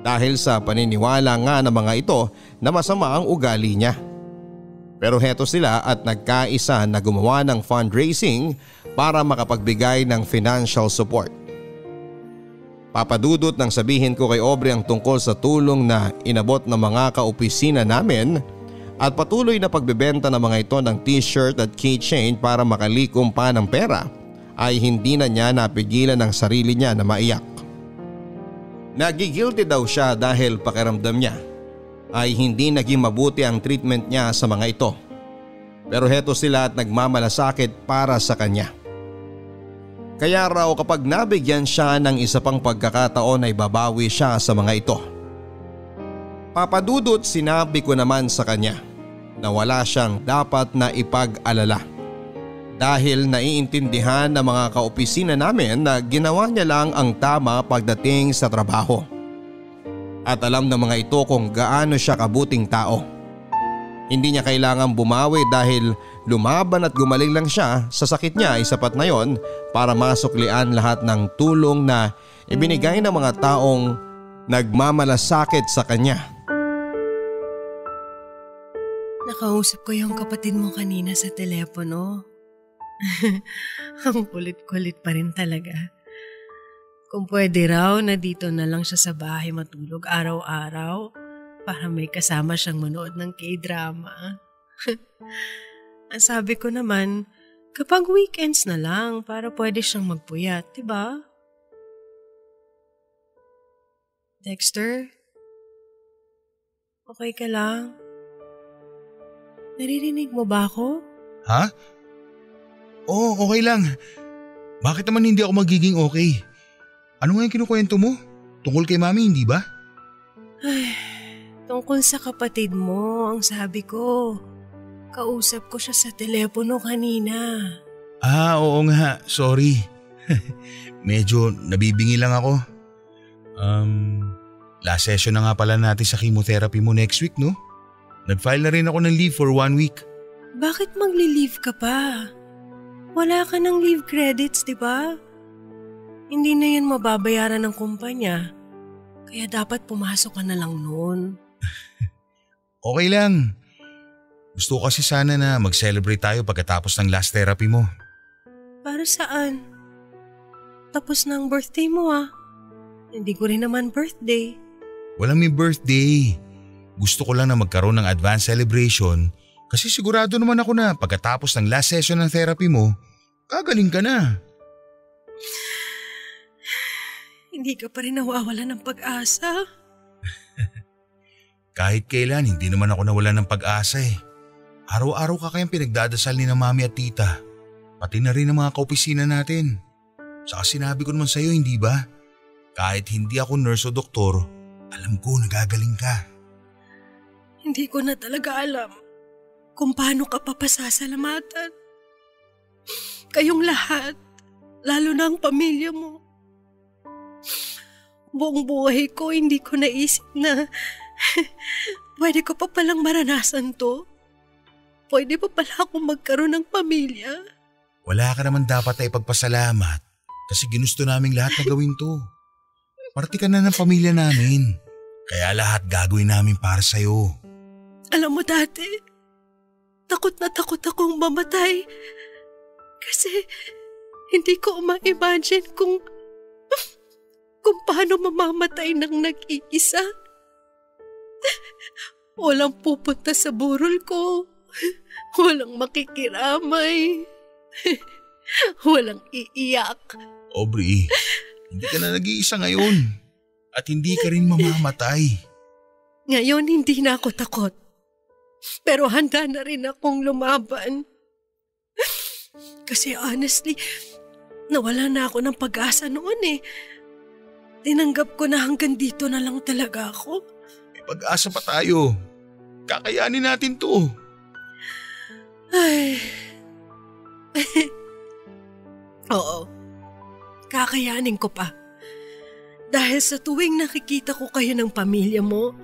D: Dahil sa paniniwala nga ng mga ito na masama ang ugali niya. Pero heto sila at nagkaisa na gumawa ng fundraising para makapagbigay ng financial support. Papadudot nang sabihin ko kay Aubrey ang tungkol sa tulong na inabot ng mga kaopisina namin at patuloy na pagbebenta ng mga ito ng t-shirt at keychain para makalikom pa ng pera ay hindi na niya napigilan ang sarili niya na maiyak. Nagigilty daw siya dahil pakiramdam niya ay hindi naging mabuti ang treatment niya sa mga ito. Pero heto sila at nagmamalasakit para sa kanya. Kaya raw kapag nabigyan siya ng isa pang pagkakataon ay babawi siya sa mga ito. Papadudot, sinabi ko naman sa kanya na wala siyang dapat na ipag-alala. Dahil naiintindihan ng mga kaopisina namin na ginawa niya lang ang tama pagdating sa trabaho. At alam ng mga ito kung gaano siya kabuting tao. Hindi niya kailangang bumawi dahil lumaban at gumaling lang siya sa sakit niya ay sapat na yon para masuklian lahat ng tulong na ibinigay ng mga taong nagmamalasakit sa kanya.
H: Nakausap ko yung kapatid mo kanina sa telepono. Ang kulit-kulit pa rin talaga. Kung pwede raw na dito na lang siya sa bahay matulog araw-araw para may kasama siyang manood ng K-drama. Ang sabi ko naman, kapag weekends na lang para pwede siyang magpuyat, diba? Dexter? Okay ka lang? Naririnig mo ba ako?
F: Ha? Oo, okay lang. Bakit naman hindi ako magiging okay? Ano nga yung kinukwento mo? Tungkol kay mami, hindi ba?
H: Ay, tungkol sa kapatid mo, ang sabi ko. Kausap ko siya sa telepono kanina.
F: Oo nga. Sorry. Medyo nabibingi lang ako. Last session na nga pala natin sa chemotherapy mo next week, no? Nag-file na rin ako ng leave for 1 week.
H: Bakit magli-leave ka pa? Wala ka ng leave credits, di ba? Hindi na yan mababayaran ng kumpanya. Kaya dapat pumasok ka na lang noon.
F: Okay lang. Gusto ko kasi sana na mag-celebrate tayo pagkatapos ng last therapy mo.
H: Para saan? Tapos na ang birthday mo ah. Hindi ko rin naman birthday.
F: Walang may birthday. Gusto ko lang na magkaroon ng advance celebration kasi sigurado naman ako na pagkatapos ng last session ng therapy mo, kagaling ka na.
H: Hindi ka pa rin nawawala ng pag-asa.
F: Kahit kailan, hindi naman ako nawala ng pag-asa eh. Araw-araw ka kayang pinagdadasal ni na mami at tita. Pati na rin ang mga kaopisina natin. Saka sinabi ko naman sa'yo, hindi ba? Kahit hindi ako nurse o doktor, alam ko nagagaling ka.
H: Hindi ko na talaga alam kung paano ka papasasalamatan. Kayong lahat, lalo na ang pamilya mo. Buong buhay ko, hindi ko naisip na pwede ko pa palang maranasan to. Pwede pa pala akong magkaroon ng pamilya.
F: Wala ka naman dapat na ipagpasalamat kasi ginusto naming lahat na gawin to. Parte ka na ng pamilya namin. Kaya lahat gagawin namin para sa'yo.
H: Alam mo dati, takot na takot akong mamatay. Kasi hindi ko ma-imagine kung paano mamamatay ng nag-iisa. Walang pupunta sa burol ko. Walang makikiramay. Walang iiyak.
F: Aubrey, hindi ka na nag-iisa ngayon. At hindi ka rin mamamatay.
H: Ngayon hindi na ako takot. Pero handa na rin akong lumaban. Kasi honestly, nawala na ako ng pag-asa noon eh. Tinanggap ko na hanggang dito na lang talaga ako.
F: May pag-asa pa tayo. Kakayanin natin to.
H: Ay. Oo. Kakayanin ko pa. Dahil sa tuwing nakikita ko kayo ng pamilya mo,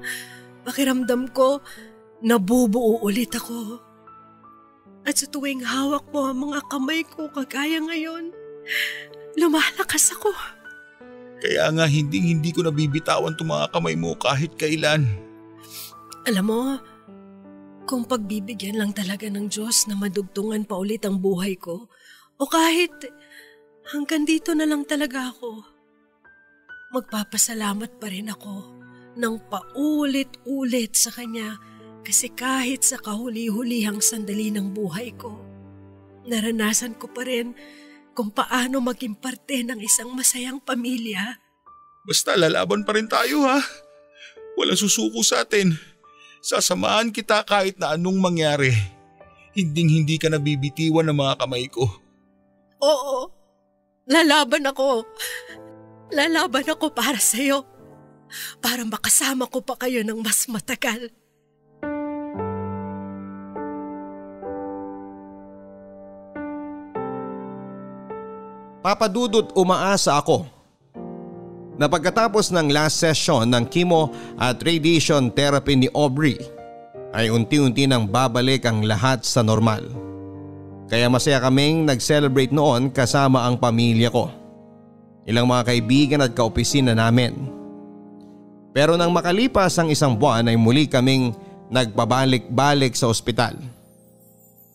H: pakiramdam ko, nabubuo ulit ako. At sa tuwing hawak mo ang mga kamay ko kagaya ngayon, lumalakas ako.
F: Kaya nga hindi ko nabibitawan itong mga kamay mo kahit kailan.
H: Alam mo, kung pagbibigyan lang talaga ng Diyos na madugtungan pa ulit ang buhay ko, o kahit hanggang dito na lang talaga ako, magpapasalamat pa rin ako ng paulit-ulit sa Kanya kasi kahit sa kahuli-hulihang sandali ng buhay ko, naranasan ko pa rin kung paano maging parte ng isang masayang pamilya.
F: Basta lalaban pa rin tayo ha. Walang susuko sa atin. Sasamahan kita kahit na anong mangyari. Hinding-hindi ka nabibitiwan ng mga kamay ko.
H: Oo, lalaban ako. Lalaban ako para sa'yo. Para makasama ko pa kayo ng mas matagal.
D: Papa Dudut, umaasa ako na pagkatapos ng last session ng chemo at radiation therapy ni Aubrey ay unti-unti nang babalik ang lahat sa normal. Kaya masaya kaming nag-celebrate noon kasama ang pamilya ko, ilang mga kaibigan at kaopisina namin. Pero nang makalipas ang isang buwan ay muli kaming nagpabalik-balik sa ospital.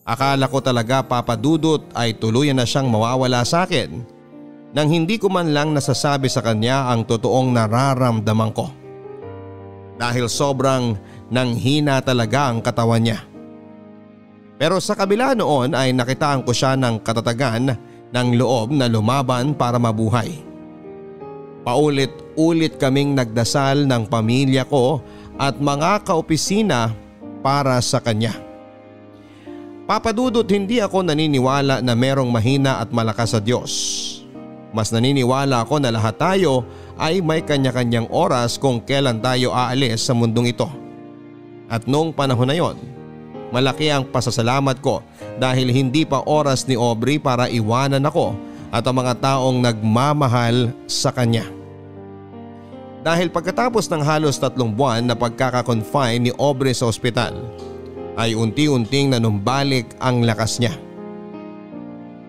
D: Akala ko talaga Papa Dudut ay tuluyan na siyang mawawala sa akin nang hindi ko man lang nasasabi sa kanya ang totoong nararamdaman ko. Dahil sobrang nanghina talaga ang katawan niya. Pero sa kabila noon ay nakitaan ko siya ng katatagan ng loob na lumaban para mabuhay. Paulit-ulit kaming nagdasal ng pamilya ko at mga kaopisina para sa kanya. Papa Dudut, hindi ako naniniwala na merong mahina at malakas sa Diyos. Mas naniniwala ako na lahat tayo ay may kanya-kanyang oras kung kailan tayo aalis sa mundong ito. At noong panahon na yon, malaki ang pasasalamat ko dahil hindi pa oras ni Aubrey para iwanan ako at ang mga taong nagmamahal sa kanya. Dahil pagkatapos ng halos 3 buwan na pagkakakonfine ni Aubrey sa ospital, ay unti-unting nanumbalik ang lakas niya.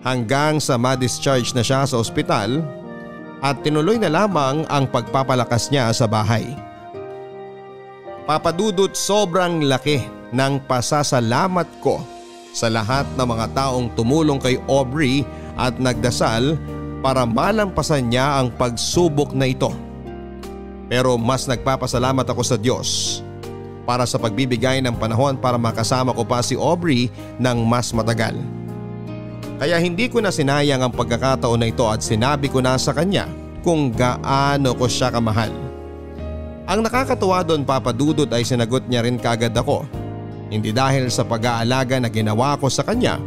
D: Hanggang sa ma-discharge na siya sa ospital at tinuloy na lamang ang pagpapalakas niya sa bahay. Papa Dudut, sobrang laki ng pasasalamat ko sa lahat ng mga taong tumulong kay Aubrey at nagdasal para malampasan niya ang pagsubok na ito. Pero mas nagpapasalamat ako sa Diyos para sa pagbibigay ng panahon para makasama ko pa si Aubrey ng mas matagal. Kaya hindi ko na sinayang ang pagkakataon na ito at sinabi ko na sa kanya kung gaano ko siya kamahal. Ang nakakatuwa doon, Papa Dudut, ay sinagot niya rin kaagad ako. Hindi dahil sa pag-aalaga na ginawa ko sa kanya,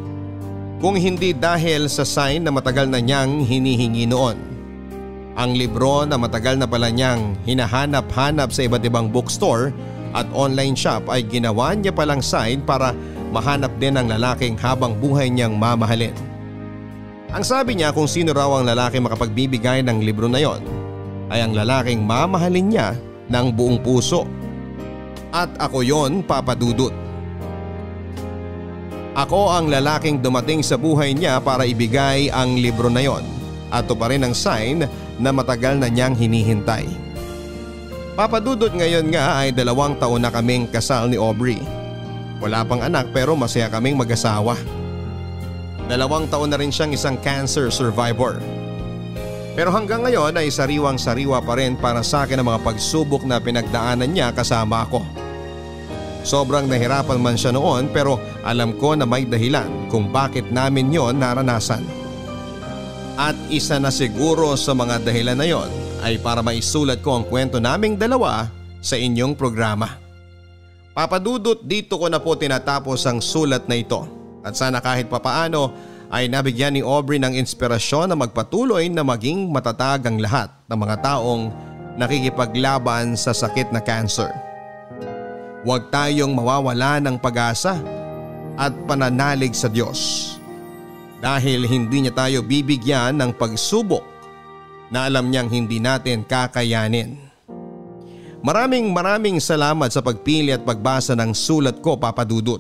D: kung hindi dahil sa sign na matagal na niyang hinihingi noon. Ang libro na matagal na pala niyang hinahanap-hanap sa iba't ibang bookstore at online shop ay ginawa niya palang sign para mahanap din ang lalaking habang buhay niyang mamahalin. Ang sabi niya, kung sino raw ang lalaki makapagbibigay ng libro na yon ay ang lalaking mamahalin niya ng buong puso. At ako yon, Papa Dudut. Ako ang lalaking dumating sa buhay niya para ibigay ang libro na yon at ito pa rin ang sign na matagal na niyang hinihintay. Papa Dudut, ngayon nga ay 2 taon na kaming kasal ni Aubrey. Wala pang anak pero masaya kaming mag-asawa. 2 taon na rin siyang isang cancer survivor. Pero hanggang ngayon ay sariwang-sariwa pa rin para sa akin ang mga pagsubok na pinagdaanan niya kasama ako. Sobrang nahirapan man siya noon pero alam ko na may dahilan kung bakit namin yon naranasan. At isa na siguro sa mga dahilan na yon ay para maisulat ko ang kwento naming dalawa sa inyong programa. Papa Dudut, dito ko na po tinatapos ang sulat na ito at sana kahit papaano ay nabigyan ni Aubrey ng inspirasyon na magpatuloy na maging matatag ang lahat ng mga taong nakikipaglaban sa sakit na cancer. Huwag tayong mawawala ng pag-asa at pananalig sa Diyos dahil hindi niya tayo bibigyan ng pagsubok na alam niyang hindi natin kakayanin. Maraming salamat sa pagpili at pagbasa ng sulat ko, Papa Dudut.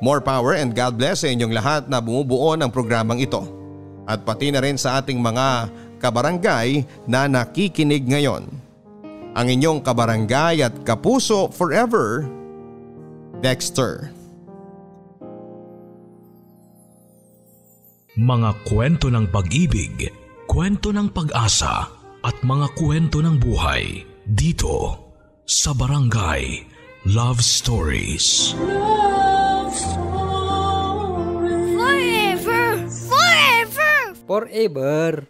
D: More power and God bless sa inyong lahat na bumubuo ng programang ito. At pati na rin sa ating mga kabarangay na nakikinig ngayon. Ang inyong kabarangay at kapuso forever, Dexter.
C: Mga kwento ng pag-ibig, kwento ng pag-asa at mga kwento ng buhay dito sa Barangay Love Stories.
A: Love Stories.
I: Forever! Forever!
J: Forever!